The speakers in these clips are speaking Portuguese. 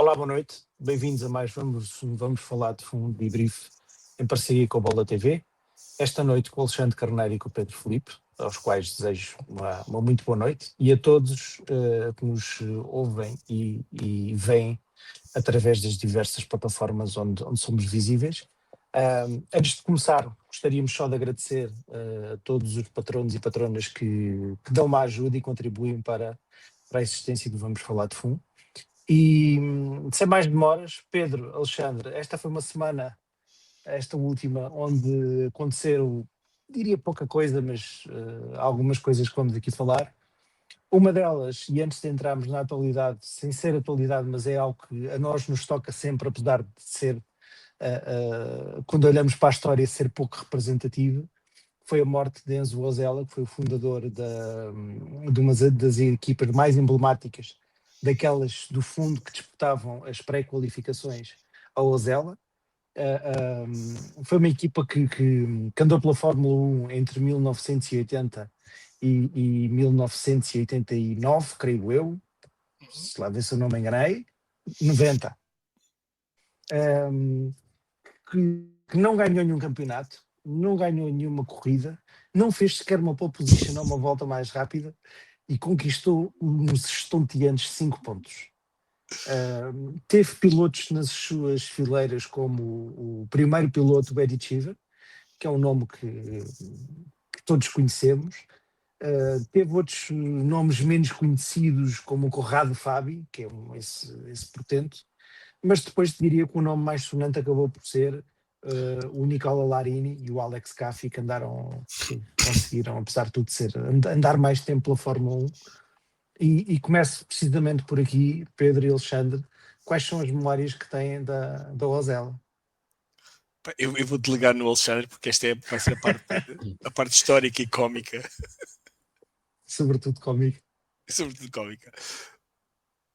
Olá, boa noite. Bem-vindos a mais vamos falar de fundo debrief em parceria com a Bola TV. Esta noite com o Alexandre Carneiro e com o Pedro Filipe, aos quais desejo uma muito boa noite, e a todos que nos ouvem e veem através das diversas plataformas onde somos visíveis. Antes de começar, gostaríamos só de agradecer a todos os patronos e patronas que dão uma ajuda e contribuem para a existência do Vamos Falar de Fundo. E sem mais demoras, Pedro, Alexandre, esta foi uma semana, esta última, onde aconteceram, diria pouca coisa, mas algumas coisas que vamos aqui falar. Uma delas, e antes de entrarmos na atualidade, sem ser atualidade, mas é algo que a nós nos toca sempre, apesar de ser, quando olhamos para a história, ser pouco representativo, foi a morte de Enzo Ozella, que foi o fundador de uma das equipas mais emblemáticas, daquelas do fundo que disputavam as pré-qualificações ao Ozella. Foi uma equipa que andou pela Fórmula 1 entre 1980 e 1989, creio eu, se lá ver se eu não me enganei, 90. Que não ganhou nenhum campeonato, não ganhou nenhuma corrida, não fez sequer uma pole position ou uma volta mais rápida e conquistou uns estonteantes 5 pontos. Teve pilotos nas suas fileiras como o primeiro piloto, o Eddie Cheever, que é um nome que todos conhecemos. Teve outros nomes menos conhecidos, como o Corrado Fabi, que é esse portento, mas depois te diria que o nome mais sonante acabou por ser o Nicola Larini e o Alex Caffi, que conseguiram, apesar de tudo, andar mais tempo pela Fórmula 1. E começo precisamente por aqui, Pedro e Alexandre, quais são as memórias que têm da Ozella? Eu vou delegar no Alexandre, porque esta vai ser a parte histórica e cómica. Sobretudo cómica. Sobretudo cómica.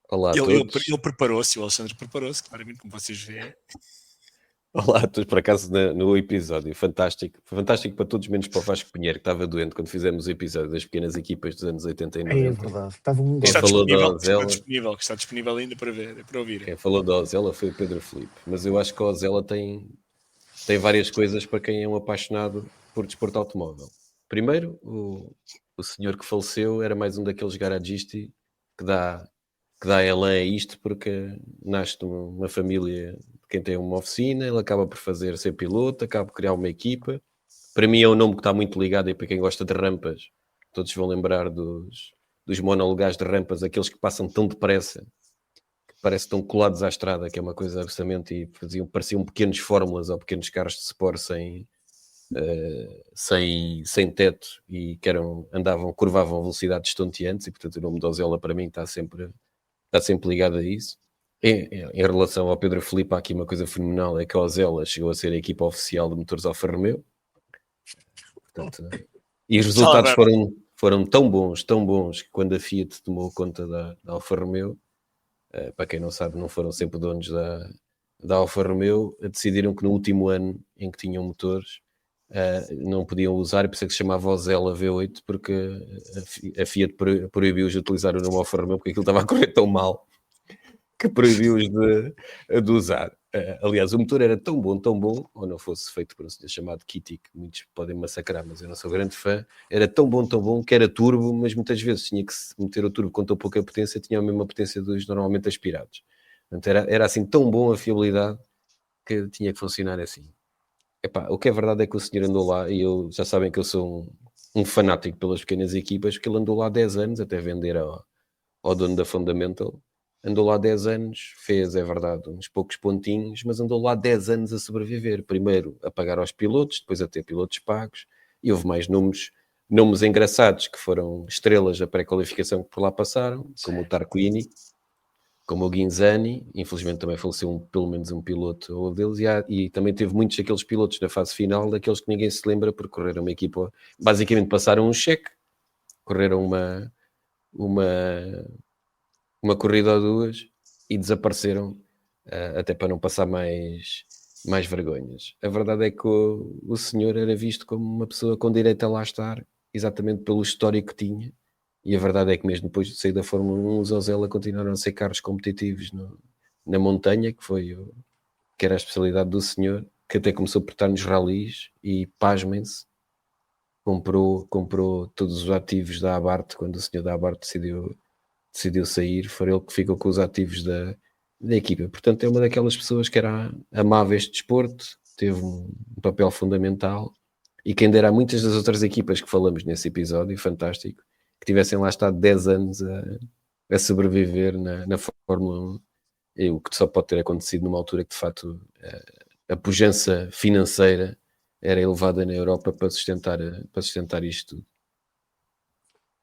Olá a todos. Ele preparou-se, o Alexandre preparou-se, claramente, como vocês veem. Olá a todos, por acaso no episódio, fantástico para todos, menos para o Vasco Pinheiro, que estava doente quando fizemos o episódio das pequenas equipas dos anos 80 e 90. É verdade, estava um está disponível ainda para ouvir. Quem falou da Ozella foi o Pedro Filipe, mas eu acho que a Ozella tem várias coisas para quem é um apaixonado por desporto automóvel. Primeiro, o senhor que faleceu era mais um daqueles garagisti que dá elan a isto, porque nasce numa família de quem tem uma oficina, ele acaba por ser piloto, acaba por criar uma equipa. Para mim é um nome que está muito ligado, e para quem gosta de rampas, todos vão lembrar dos monolugares de rampas, aqueles que passam tão depressa, que parece que estão colados à estrada, que é uma coisa absolutamente, e pareciam pequenos fórmulas ou pequenos carros de sport sem teto e que curvavam a velocidades estonteantes, e portanto o nome de Ozella para mim está sempre ligado a isso. Em relação ao Pedro Filipe, há aqui uma coisa fenomenal, é que a Ozella chegou a ser a equipa oficial de motores Alfa Romeo. Portanto, e os resultados foram tão bons, que quando a Fiat tomou conta da Alfa Romeo, para quem não sabe, não foram sempre donos da Alfa Romeo, decidiram que no último ano em que tinham motores, não podiam usar, e por isso é que se chamava Ozella V8, porque a Fiat proibiu-os de utilizar o nome Alfa Romeo, porque aquilo estava a correr tão mal que proibiu-os de usar. Aliás, o motor era tão bom, ou não fosse feito por um senhor chamado Kitty, que muitos podem massacrar, mas eu não sou grande fã, era tão bom que era turbo, mas muitas vezes tinha que se meter o turbo com tão pouca potência, tinha a mesma potência dos normalmente aspirados. Portanto, era assim tão bom a fiabilidade que tinha que funcionar assim. Epá, o que é verdade é que o senhor andou lá, e já sabem que eu sou um fanático pelas pequenas equipas, porque ele andou lá 10 anos até vender ao dono da Fundamental. Andou lá 10 anos, fez, é verdade, uns poucos pontinhos, mas andou lá 10 anos a sobreviver. Primeiro a pagar aos pilotos, depois a ter pilotos pagos, e houve mais nomes engraçados que foram estrelas da pré-qualificação que por lá passaram, como o Tarquini, como o Guinzani. Infelizmente também faleceu pelo menos um piloto ou deles, e também teve muitos daqueles pilotos na fase final, daqueles que ninguém se lembra, porque correram uma equipa, basicamente passaram um cheque, correram uma corrida ou duas e desapareceram, até para não passar mais vergonhas. A verdade é que o senhor era visto como uma pessoa com direito a lá estar, exatamente pelo histórico que tinha, e a verdade é que mesmo depois de sair da Fórmula 1, os Ozella continuaram a ser carros competitivos na montanha, que era a especialidade do senhor, que até começou por estar nos ralis e, pasmem-se, comprou todos os ativos da Abarth. Quando o senhor da Abarth decidiu sair, foi ele que ficou com os ativos da equipa. Portanto, é uma daquelas pessoas que amava este desporto, teve um papel fundamental, e quem dera a muitas das outras equipas que falamos nesse episódio, fantástico, que tivessem lá estado 10 anos a sobreviver na Fórmula 1, o que só pode ter acontecido numa altura que, de facto, a pujança financeira era elevada na Europa para sustentar isto tudo.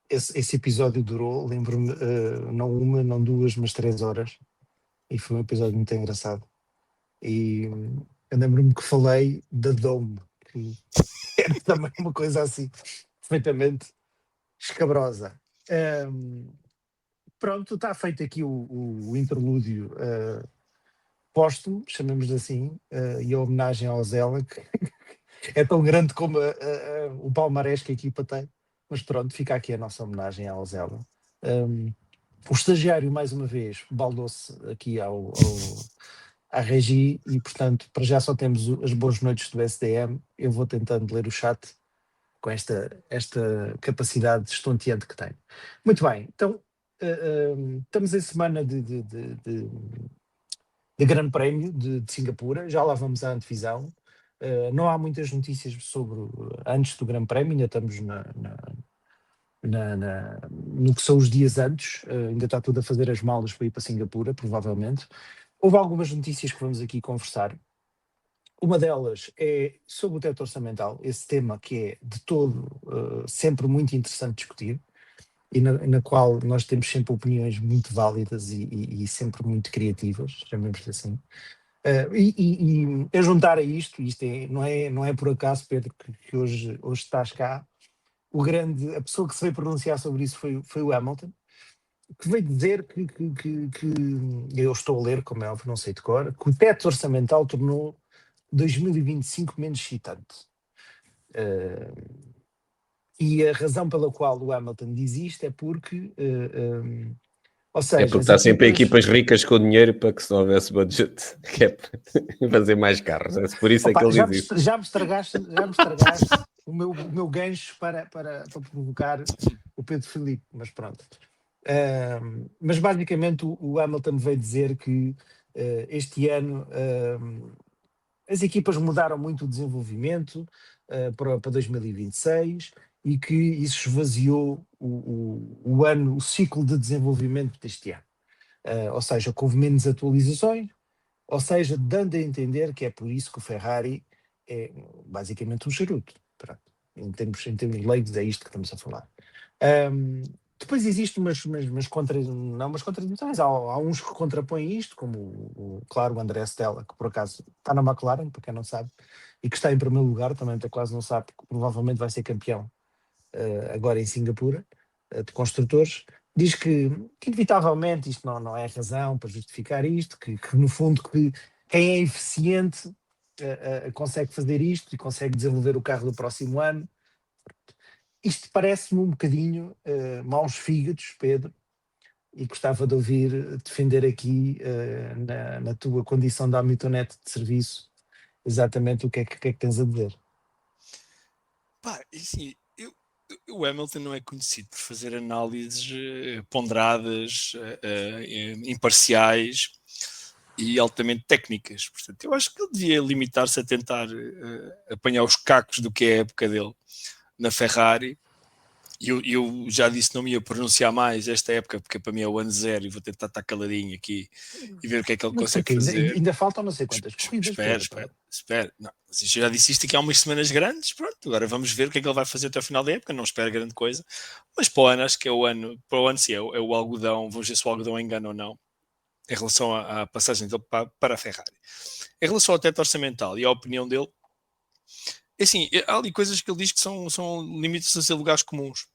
Esse episódio durou, lembro-me, não uma, não duas, mas 3 horas. E foi um episódio muito engraçado. E eu lembro-me que falei da Dome, que era também uma coisa assim, perfeitamente escabrosa. Pronto, está feito aqui o interlúdio póstumo, chamemos assim, e a homenagem ao Zela, que é tão grande como o palmarés que a equipa tem. Mas pronto, fica aqui a nossa homenagem ao Zela. O estagiário, mais uma vez, baldou-se aqui à Regi, e portanto, para já só temos as boas noites do SDM. Eu vou tentando ler o chat com esta capacidade estonteante que tenho. Muito bem, então estamos em semana de Grande Prémio de Singapura, já lá vamos à antevisão. Não há muitas notícias antes do Grande Prémio, ainda estamos no que são os dias antes, ainda está tudo a fazer as malas para ir para Singapura, provavelmente. Houve algumas notícias que vamos aqui conversar. Uma delas é sobre o teto orçamental, esse tema que é de todo sempre muito interessante discutir, e na qual nós temos sempre opiniões muito válidas e sempre muito criativas, chamemos assim. E a juntar a isto não é por acaso, Pedro, que hoje estás cá. A pessoa que se veio pronunciar sobre isso foi o Hamilton, que veio dizer que eu estou a ler, como é óbvio, não sei de cor, que o teto orçamental tornou 2025 menos excitante. E a razão pela qual o Hamilton diz isto é porque, ou seja, É porque está sempre equipas ricas com dinheiro para que se não houvesse budget, que é para fazer mais carros. É por isso que ele diz isso. Já me estragaste o meu gancho para provocar o Pedro Filipe, mas pronto. Mas basicamente o Hamilton veio dizer que este ano as equipas mudaram muito o desenvolvimento para 2026, e que isso esvaziou o ciclo de desenvolvimento deste ano. Ou seja, que houve menos atualizações, ou seja, dando a entender que é por isso que o Ferrari é basicamente um charuto. Pronto. Em termos leigos, é isto que estamos a falar. Depois existem umas contradições. Há uns que contrapõem isto, como claro, o André Stella, que por acaso está na McLaren, para quem não sabe, e que está em primeiro lugar, também até quase não sabe, porque provavelmente vai ser campeão agora em Singapura, de construtores. Diz que inevitavelmente isto não é razão para justificar isto, que no fundo que quem é eficiente consegue fazer isto e consegue desenvolver o carro do próximo ano. Isto parece-me um bocadinho maus fígados, Pedro, e gostava de ouvir defender aqui na tua condição de Hamiltonete de serviço exatamente o que é que tens a dizer. Pá, assim, o Hamilton não é conhecido por fazer análises ponderadas, imparciais e altamente técnicas. Portanto, eu acho que ele devia limitar-se a tentar apanhar os cacos do que é a época dele na Ferrari. Eu já disse não me ia pronunciar mais esta época, porque para mim é o ano zero, e vou tentar estar caladinho aqui e ver o que é que ele consegue fazer. Ainda faltam não sei quantas corridas. Espera. Não, mas eu já disse isto aqui há umas semanas grandes. Pronto, agora vamos ver o que é que ele vai fazer até o final da época. Não espero grande coisa, mas para o ano acho que é o ano. Para o ano sim, é o algodão. Vamos ver se o algodão engana ou não em relação à passagem dele para a Ferrari. Em relação ao teto orçamental e à opinião dele, assim, há ali coisas que ele diz que são limites a ser lugares comuns,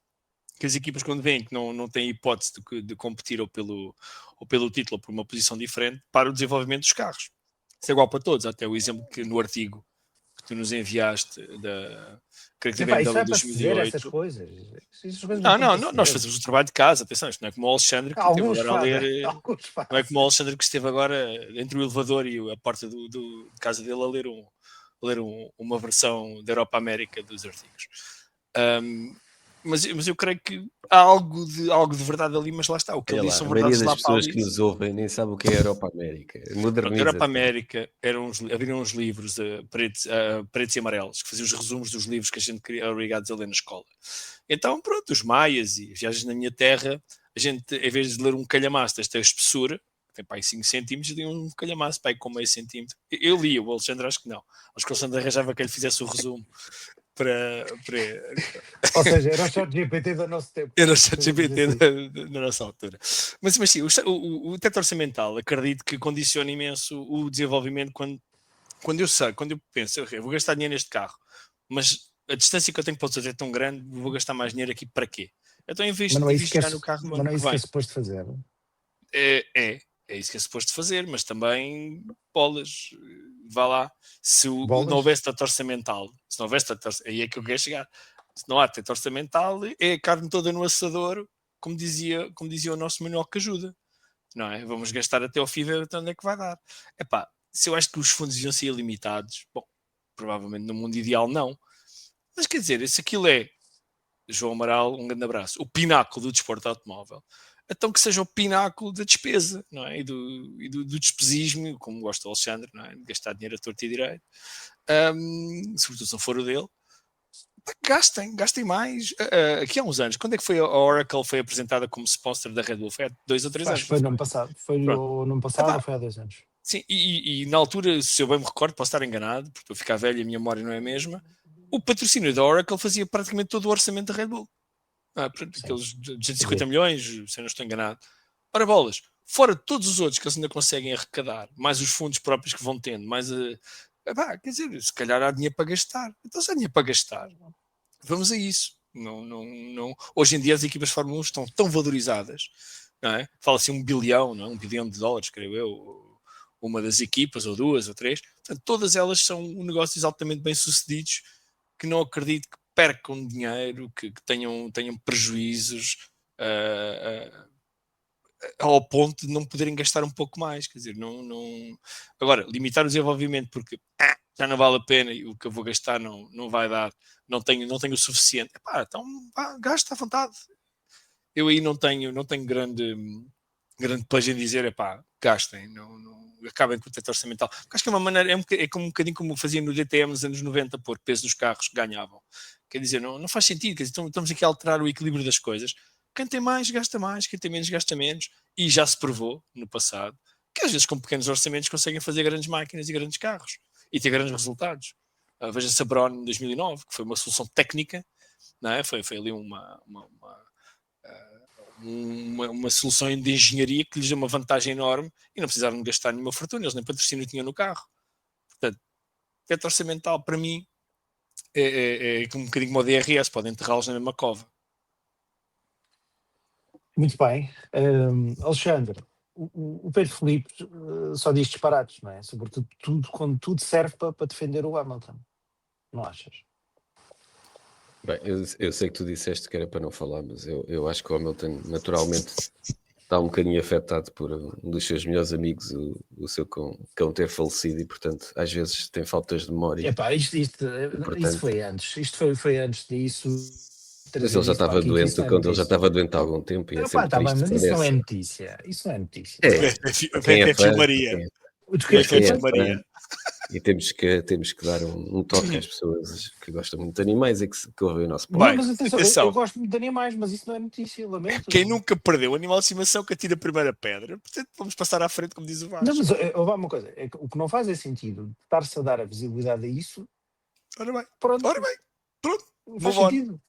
que as equipas quando veem que não têm hipótese de competir ou pelo título ou por uma posição diferente, para o desenvolvimento dos carros. Isso é igual para todos, até o exemplo que no artigo tu nos enviaste da creio que da Epá, isso BMW é para se dizer essas 2008. coisas. Essas coisas Não, estão para se nós dizer. fazemos o trabalho de casa, atenção, isto não é como o Alexandre que esteve Alguns agora a fazem, ler, alguns não é como o fazem. Alexandre que esteve agora entre o elevador e a porta de casa dele a ler uma versão da Europa América dos artigos. Mas eu creio que há algo de verdade ali, mas lá está, o que Olha ele lá, disse são a maioria verdades das lá para pessoas ali. que nos ouvem nem sabe o que é a Europa América. Pronto, a Moderniza-se. Europa América haviam uns livros pretos e amarelos que faziam os resumos dos livros que a gente queria obrigados a ler na escola. Então, pronto, os Maias e Viagens na Minha Terra, a gente, em vez de ler um calhamaço desta espessura, que tem para aí 5 centímetros, lia um calhamaço para aí com meio centímetro. Eu lia, o Alexandre acho que não. Acho que o Alexandre arranjava que ele fizesse o resumo para Ou seja, era o chat GPT do nosso tempo. era o ChatGPT da nossa altura. Mas sim, o teto orçamental acredito que condiciona imenso o desenvolvimento quando eu penso, okay, vou gastar dinheiro neste carro, mas a distância que eu tenho para o outro é tão grande, vou gastar mais dinheiro aqui para quê? Então, em vez Mas não de é isso que investir no carro no mas ano não é que isso que é vem, suposto fazer. é isso que é suposto fazer, mas também bolas, vá lá, se Bolas? não houvesse teto orçamental, se não houvesse aí é que eu quero chegar, se não há teto orçamental, é a carne toda no assador, como dizia o nosso Manuel que ajuda, não é? Vamos gastar até ao fim ver até onde é que vai dar. Epá, se eu acho que os fundos iam ser ilimitados, bom, provavelmente no mundo ideal não, mas quer dizer, se aquilo é, João Amaral, um grande abraço, o pináculo do desporto automóvel, então que seja o pináculo da despesa, não é? E do despesismo, como gosta o Alexandre, não é? De gastar dinheiro a torto e direito, sobretudo se não for o dele. Gastem mais. Aqui há uns anos, quando é que foi a Oracle foi apresentada como sponsor da Red Bull? Foi há 2 ou 3 Acho anos. que foi no ano passado. Foi no ano passado ou foi há 2 anos? Sim, e na altura, se eu bem me recordo, posso estar enganado, porque eu ficar velho e a minha memória não é a mesma, o patrocínio da Oracle fazia praticamente todo o orçamento da Red Bull. Aqueles 250 milhões, se eu não estou enganado. Ora bolas, fora todos os outros que eles ainda conseguem arrecadar, mais os fundos próprios que vão tendo, mais quer dizer, se calhar há dinheiro para gastar. Então se há dinheiro para gastar, vamos a isso. Não. Hoje em dia as equipas de Fórmula 1 estão tão valorizadas, não é? Fala-se $1 bilhão, não é? $1 bilhão, creio eu, uma das equipas, ou 2 ou 3. Portanto, todas elas são negócios altamente bem sucedidos, que não acredito que percam dinheiro, que tenham prejuízos ao ponto de não poderem gastar um pouco mais. Quer dizer, não. Agora, limitar o desenvolvimento porque já não vale a pena e o que eu vou gastar não vai dar, não tenho o suficiente. Então gasta à vontade. Eu aí não tenho grande paz em dizer, gastem, não acabem com o teto orçamental. Porque acho que é uma maneira, é como um bocadinho como fazia no DTM nos anos 90, pôr peso nos carros que ganhavam. Quer dizer, não faz sentido, quer dizer, estamos aqui a alterar o equilíbrio das coisas. Quem tem mais, gasta mais, quem tem menos, gasta menos. E já se provou, no passado, que às vezes com pequenos orçamentos conseguem fazer grandes máquinas e grandes carros. E ter grandes resultados. Veja-se a Braun em 2009, que foi uma solução técnica, não é? Foi ali uma solução de engenharia que lhes deu uma vantagem enorme e não precisaram de gastar nenhuma fortuna, eles nem patrocínio tinham no carro. Portanto, teto orçamental para mim é um bocadinho como o DRS, podem enterrá-los na mesma cova. Muito bem. Alexandre, o Pedro Filipe só diz disparates, não é? Sobretudo quando tudo serve para defender o Hamilton. Não achas? Bem, eu sei que tu disseste que era para não falar, mas eu acho que o Hamilton naturalmente está um bocadinho afetado por um dos seus melhores amigos, o seu cão ter falecido, e portanto às vezes tem faltas de memória. Isso foi antes. Isto foi antes disso. Mas ele já estava doente, o cão dele já estava doente há algum tempo. E é sempre Tá bem, triste, mas isso não é notícia. Isso não é notícia. Quem é fã, Maria. quem é fã, e temos que dar um toque às pessoas que gostam muito de animais e que ouvem o nosso podcast. Mas atenção, eu gosto muito de animais, mas isso não é notícia, lamento. Quem nunca perdeu o animal de estimação que atira a primeira pedra, portanto vamos passar à frente, como diz o Vasco. Não, mas houve uma coisa, o que não faz é sentido estar-se a dar a visibilidade a isso. Ora bem, pronto. Não faz sentido.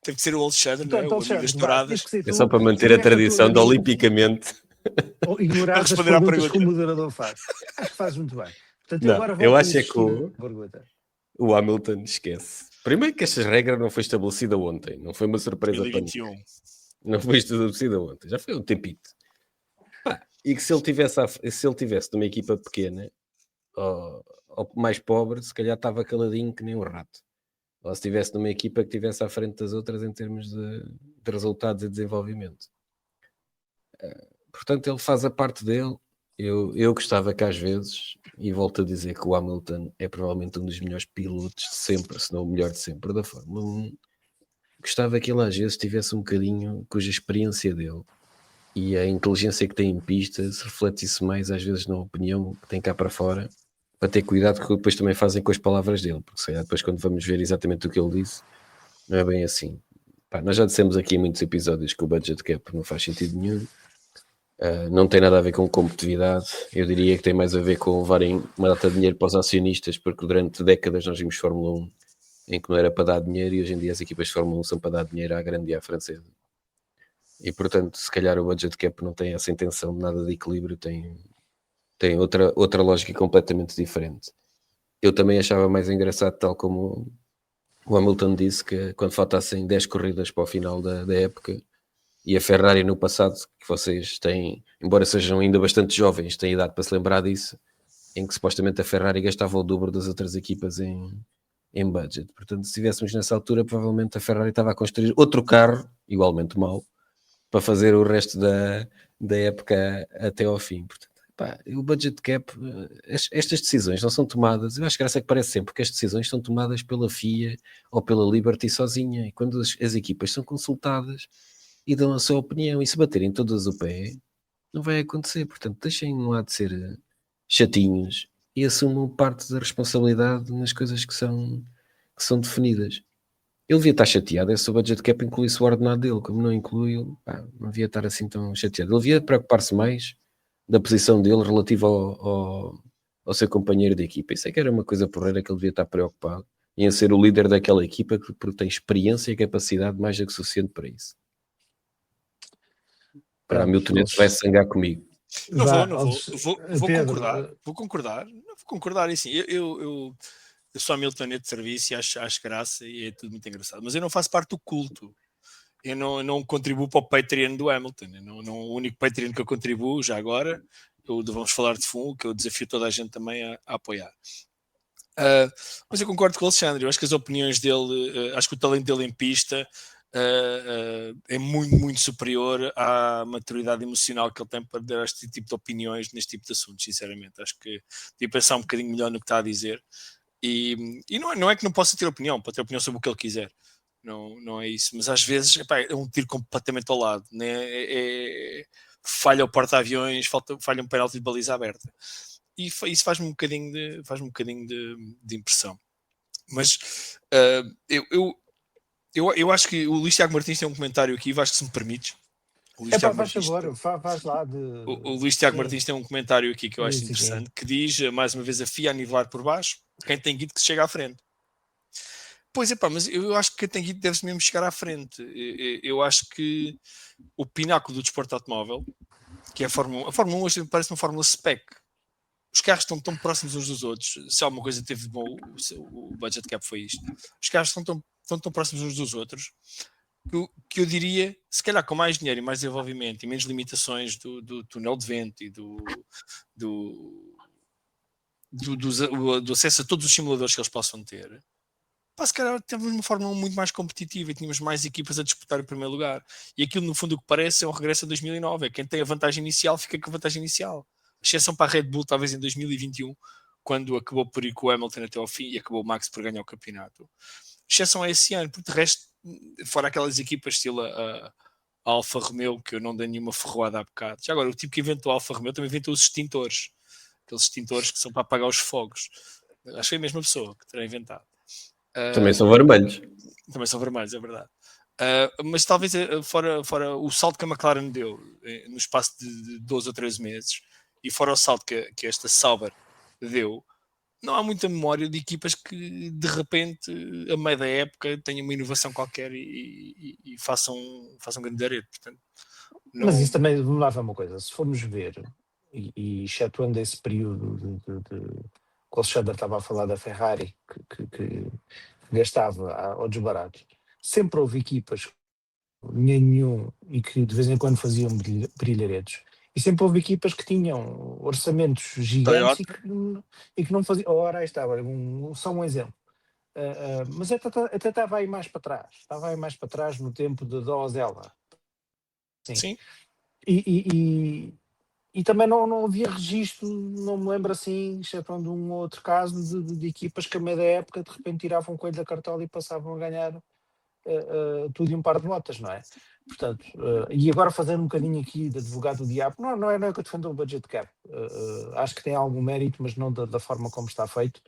Teve que ser o Alexandre, não é? O amigo das touradas. É só para manter a tradição de olimpicamente ignorar as perguntas que o moderador faz. Acho que faz muito bem. Portanto, não, agora eu acho é que o Hamilton esquece. Primeiro que esta regra não foi estabelecida ontem, não foi uma surpresa para ninguém. Não foi estabelecida ontem, já foi um tempito. E que se ele tivesse numa equipa pequena, mais pobre, se calhar estava caladinho que nem um rato. Ou se estivesse numa equipa que estivesse à frente das outras em termos de resultados e desenvolvimento. Portanto, ele faz a parte dele. Eu gostava que às vezes, e volto a dizer que o Hamilton é provavelmente um dos melhores pilotos de sempre, se não o melhor de sempre da Fórmula 1, gostava que ele às vezes tivesse um bocadinho, cuja experiência dele e a inteligência que tem em pista se refletisse mais às vezes na opinião que tem cá para fora, para ter cuidado que depois também fazem com as palavras dele, porque se calhar depois quando vamos ver exatamente o que ele disse, não é bem assim. Pá, nós já dissemos aqui em muitos episódios que o budget cap não faz sentido nenhum. Não tem nada a ver com competitividade, eu diria que tem mais a ver com levarem uma data de dinheiro para os acionistas, porque durante décadas nós vimos Fórmula 1 em que não era para dar dinheiro e hoje em dia as equipas de Fórmula 1 são para dar dinheiro à grande e à francesa. E portanto, se calhar o budget cap não tem essa intenção de nada de equilíbrio, tem outra lógica completamente diferente. Eu também achava mais engraçado, tal como o Hamilton disse, que quando faltassem 10 corridas para o final da época, e a Ferrari no passado, que vocês têm, embora sejam ainda bastante jovens, têm idade para se lembrar disso, em que supostamente a Ferrari gastava o dobro das outras equipas em budget. Portanto, se estivéssemos nessa altura, provavelmente a Ferrari estava a construir outro carro, igualmente mau, para fazer o resto da época até ao fim. Portanto, pá, o budget cap, estas decisões não são tomadas, eu acho que que parece sempre que as decisões são tomadas pela FIA ou pela Liberty sozinha, e quando as equipas são consultadas e dão a sua opinião, e se baterem todas o pé, não vai acontecer. Portanto, deixem lá de ser chatinhos e assumam parte da responsabilidade nas coisas que são definidas. Ele devia estar chateado, se o budget cap incluísse o ordenado dele, como não incluiu, não devia estar assim tão chateado. Ele devia preocupar-se mais da posição dele relativa ao seu companheiro de equipa. Isso é que era uma coisa porreira que ele devia estar preocupado em ser o líder daquela equipa, porque tem experiência e capacidade mais do que suficiente para isso. Para mim o Toneto vai sangar comigo. Não vou concordar, e assim, eu sou Hamilton de serviço e acho graça e é tudo muito engraçado, mas eu não faço parte do culto, eu não contribuo para o Patreon do Hamilton, o único Patreon que eu contribuo já agora, vamos falar de fundo, que eu desafio toda a gente também a apoiar. Mas eu concordo com o Alexandre, eu acho que as opiniões dele, acho que o talento dele em pista é muito, muito superior à maturidade emocional que ele tem para dar este tipo de opiniões neste tipo de assuntos, sinceramente. Acho que devia pensar um bocadinho melhor no que está a dizer. E não é que não possa ter opinião, pode ter opinião sobre o que ele quiser. Não é isso. Mas às vezes é um tiro completamente ao lado. Né? Falha o porta-aviões, falha um penalti de baliza aberta. E isso faz-me um bocadinho de impressão. Mas eu acho que o Luís Tiago Martins tem um comentário aqui, acho que se me permites. Faz lá de... O Luís Tiago Martins tem um comentário aqui que eu acho interessante, que diz, mais uma vez, a FIA a nivelar por baixo, quem tem guido que se chega à frente. Pois é, mas eu acho que quem tem guido deve-se mesmo chegar à frente. Eu acho que o pináculo do desporto automóvel, que é a Fórmula 1, hoje parece uma Fórmula spec. Os carros estão tão próximos uns dos outros. Se alguma coisa teve de bom, o budget cap foi isto. Os carros estão tão próximos uns dos outros que eu diria, se calhar com mais dinheiro e mais desenvolvimento e menos limitações do túnel de vento e do acesso a todos os simuladores que eles possam ter, se calhar temos uma Fórmula 1 muito mais competitiva e tínhamos mais equipas a disputar em primeiro lugar. E aquilo, no fundo, o que parece é um regresso a 2009. É quem tem a vantagem inicial fica com a vantagem inicial. A exceção para a Red Bull, talvez em 2021, quando acabou por ir com o Hamilton até ao fim e acabou o Max por ganhar o campeonato. A exceção é esse ano, porque de resto, fora aquelas equipas estilo a Alfa Romeo, que eu não dei nenhuma ferroada há bocado. Já agora, o tipo que inventou a Alfa Romeo também inventou os extintores. Aqueles extintores que são para apagar os fogos. Acho que foi a mesma pessoa que terá inventado. Também são vermelhos. Também são vermelhos, é verdade. Mas talvez fora o salto que a McLaren deu no espaço de 12 ou 13 meses e fora o salto que esta Sauber deu, não há muita memória de equipas que de repente, a meio da época, tenham uma inovação qualquer e façam grande arete. Portanto, não... Mas isso também, vamos lá ver uma coisa, se formos ver, e excetuando esse período que o Alexandre estava a falar da Ferrari, que gastava ao desbarato, sempre houve equipas, nenhum, e que de vez em quando faziam brilharetos, E sempre houve equipas que tinham orçamentos gigantes e que não faziam. Ora, aí está, só um exemplo. Mas até estava aí mais para trás. Estava aí mais para trás no tempo de Ozela. Sim. E também não havia registro, não me lembro assim, exceto de um outro caso de equipas que a meio da época de repente tiravam um coelho da cartola e passavam a ganhar tudo e um par de botas, não é? Portanto, e agora fazendo um bocadinho aqui de advogado do diabo, não é que eu defendo o budget cap, acho que tem algum mérito, mas não da forma como está feito,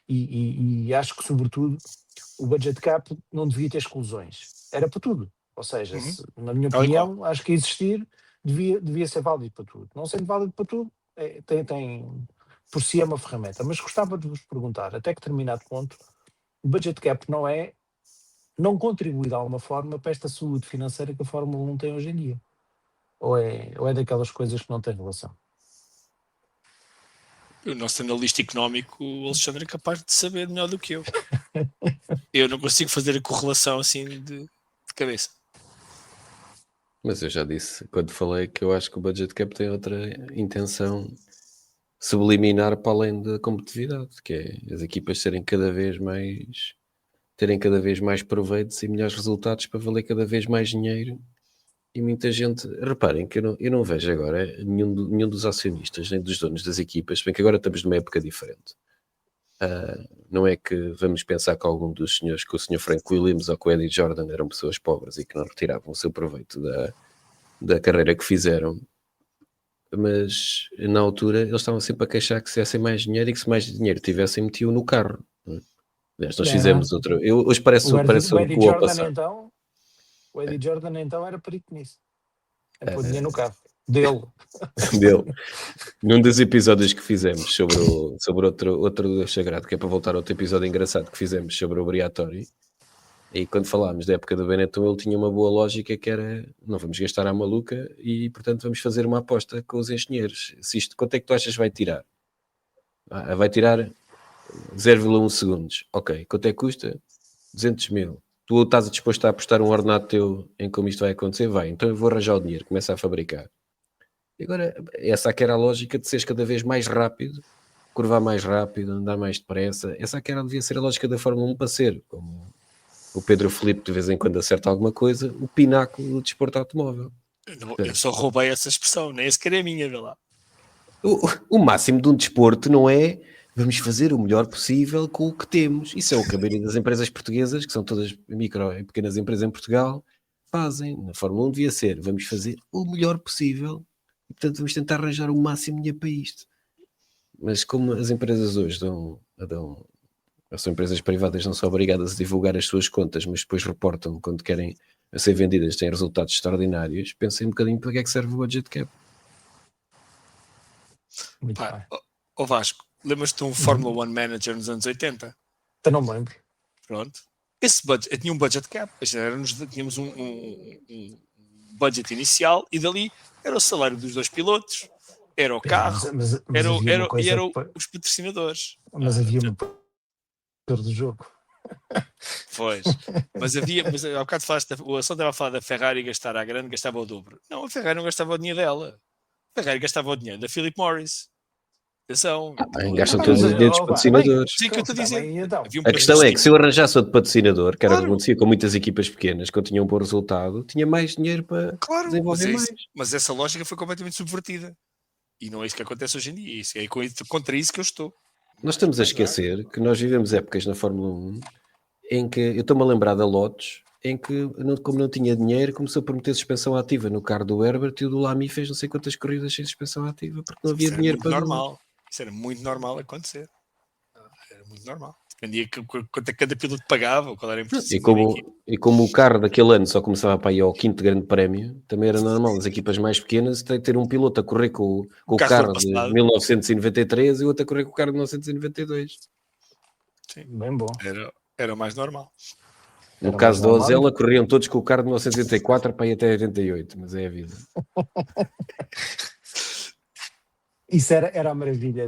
e acho que sobretudo o budget cap não devia ter exclusões, era para tudo, ou seja, na minha opinião, acho que existir devia ser válido para tudo, não sendo válido para tudo, tem por si é uma ferramenta, mas gostava de vos perguntar, até que determinado ponto, o budget cap não contribui de alguma forma para esta saúde financeira que a Fórmula 1 tem hoje em dia? Ou é daquelas coisas que não têm relação? O nosso analista económico, o Alexandre, é capaz de saber melhor do que eu. Eu não consigo fazer a correlação assim de cabeça. Mas eu já disse, quando falei, que eu acho que o budget cap tem outra intenção subliminar para além da competitividade, que é as equipas terem cada vez mais proveitos e melhores resultados para valer cada vez mais dinheiro. E muita gente, reparem que eu não vejo agora nenhum dos acionistas, nem dos donos das equipas, bem que agora estamos numa época diferente. Não é que vamos pensar que algum dos senhores, que o senhor Frank Williams ou que o Eddie Jordan eram pessoas pobres e que não retiravam o seu proveito da carreira que fizeram, mas na altura eles estavam sempre a queixar que se tivessem mais dinheiro e que se mais dinheiro tivessem metido no carro. Aliás, nós fizemos outra. Hoje parece o Eddie Jordan passar. então, o Eddie Jordan então era perito nisso. É pôr dinheiro no carro. Dele. Num dos episódios que fizemos sobre outro sagrado, que é para voltar a outro episódio engraçado que fizemos sobre o Briatore, e quando falámos da época do Benetton, ele tinha uma boa lógica que era, não vamos gastar à maluca e portanto vamos fazer uma aposta com os engenheiros. Quanto é que tu achas que vai tirar? Vai tirar 0,1 segundos. Ok, quanto é que custa? 200 mil. Tu estás disposto a apostar um ordenado teu em como isto vai acontecer? Vai, então eu vou arranjar o dinheiro, começa a fabricar. E agora, essa aqui era a lógica de seres cada vez mais rápido, curvar mais rápido, andar mais depressa. Essa aqui devia ser a lógica da Fórmula 1 para ser, como o Pedro Filipe de vez em quando acerta alguma coisa, o pináculo do desporto automóvel. Eu só roubei essa expressão, nem sequer é minha, vê lá. O máximo de um desporto não é vamos fazer o melhor possível com o que temos. Isso é o que a maioria das empresas portuguesas, que são todas micro e pequenas empresas em Portugal, fazem. Na Fórmula 1 devia ser, vamos fazer o melhor possível e, portanto, vamos tentar arranjar o máximo de dinheiro para isto. Mas como as empresas hoje são empresas privadas, não são obrigadas a divulgar as suas contas, mas depois reportam quando querem ser vendidas, têm resultados extraordinários, pensem um bocadinho para que é que serve o budget cap. Muito bem. Ó Vasco, lembras-te de um Fórmula 1 Manager nos anos 80? Eu não me lembro. Pronto. Esse budget, tinha um budget cap. Tínhamos um budget inicial e dali era o salário dos dois pilotos, era o carro, mas eram os patrocinadores. Mas havia uma do jogo. Pois, mas há bocado falaste, o Assunto estava a falar da Ferrari gastar à grande, gastava o dobro. Não, a Ferrari não gastava o dinheiro dela. A Ferrari gastava o dinheiro da Philip Morris. Atenção. Gastam todos os dinheiros dos patrocinadores. Sim, que eu estou a dizer. Então. A questão é que se eu arranjasse outro patrocinador, que era o que acontecia com muitas equipas pequenas, que eu tinha um bom resultado, tinha mais dinheiro para desenvolver mais. Mas essa lógica foi completamente subvertida. E não é isso que acontece hoje em dia. É contra isso que eu estou. Nós estamos a esquecer que nós vivemos épocas na Fórmula 1 em que, eu estou-me a lembrar da Lotus, em que, como não tinha dinheiro, começou por meter suspensão ativa no carro do Herbert e o do Lamy fez não sei quantas corridas sem suspensão ativa, porque não havia dinheiro para normal. Isso era muito normal acontecer. Era muito normal. Dependia quanto é que cada piloto pagava, qual era a importância. E como o carro daquele ano só começava para ir ao 5º grande prémio, também era normal as equipas mais pequenas ter um piloto a correr com o carro de 1993 e o outro a correr com o carro de 1992. Sim. Bem bom. Era o mais normal. No caso da Ozela, corriam todos com o carro de 1984 para ir até 88, mas é a vida. Isso era a maravilha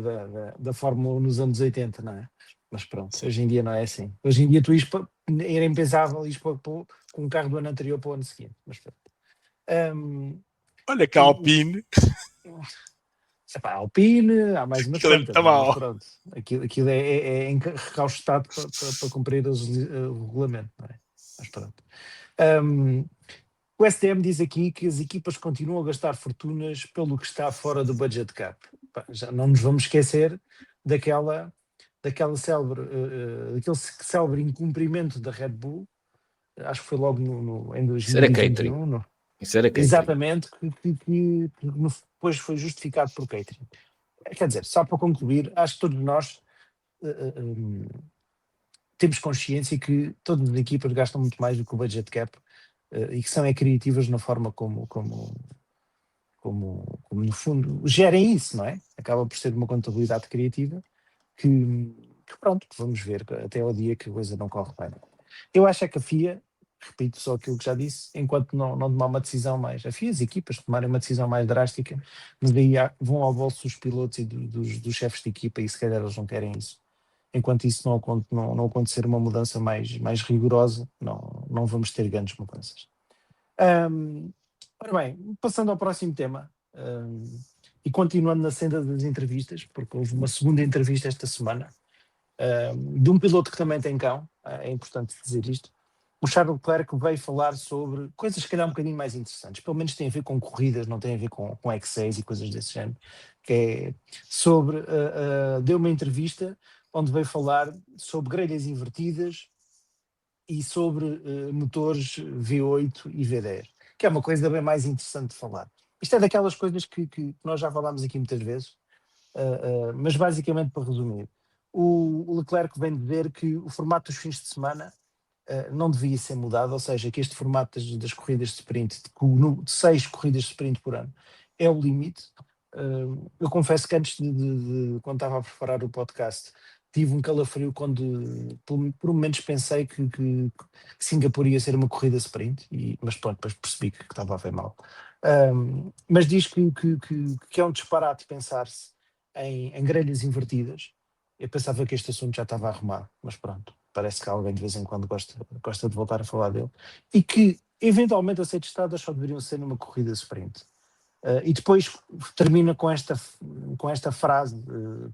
da Fórmula 1 nos anos 80, não é? Mas pronto, hoje em dia não é assim. Hoje em dia era impensável ir com um carro do ano anterior para o ano seguinte. Mas pronto. Olha que a Alpine. Epá, Alpine, há mais umas Aquilo é quantas, muito não é? Mas mau. pronto, aquilo é recaustado para cumprir o regulamento, não é? Mas pronto. Um, o STM diz aqui que as equipas continuam a gastar fortunas pelo que está fora do budget cap. Pá, já não nos vamos esquecer daquele célebre incumprimento da Red Bull, acho que foi logo em Isso era catering. 2021, Isso era catering. exatamente, que depois foi justificado por catering. Quer dizer, só para concluir, acho que todos nós temos consciência que todas as equipas gastam muito mais do que o budget cap e que são criativas na forma como no fundo gerem isso, não é? Acaba por ser uma contabilidade criativa que pronto, vamos ver até ao dia que a coisa não corre bem. Eu acho é que a FIA, repito só aquilo que já disse, enquanto não tomar uma decisão mais, a FIA, as equipas tomarem uma decisão mais drástica, mas daí vão ao bolso dos pilotos e dos chefes de equipa e se calhar eles não querem isso. Enquanto isso não acontecer uma mudança mais rigorosa, não vamos ter grandes mudanças. Ora bem, passando ao próximo tema, e continuando na senda das entrevistas, porque houve uma segunda entrevista esta semana, de um piloto que também tem cão, é importante dizer isto. O Charles Leclerc veio falar sobre coisas se calhar um bocadinho mais interessantes, pelo menos tem a ver com corridas, não tem a ver com X6 e coisas desse género, que é sobre, deu uma entrevista onde veio falar sobre grelhas invertidas e sobre motores V8 e V10, que é uma coisa bem mais interessante de falar. Isto é daquelas coisas que nós já falámos aqui muitas vezes, mas basicamente para resumir, o Leclerc vem dizer que o formato dos fins de semana não devia ser mudado, ou seja, que este formato das corridas de sprint, de 6 corridas de sprint por ano, é o limite. Eu confesso que antes quando estava a preparar o podcast, tive um calafrio quando por momentos pensei que Singapura ia ser uma corrida sprint, mas pronto, depois percebi que estava a ver mal. Mas diz que é um disparate pensar-se em grelhas invertidas. Eu pensava que este assunto já estava arrumado, mas pronto, parece que alguém de vez em quando gosta de voltar a falar dele. E que, eventualmente, as estradas só deveriam ser numa corrida sprint. E depois termina com esta frase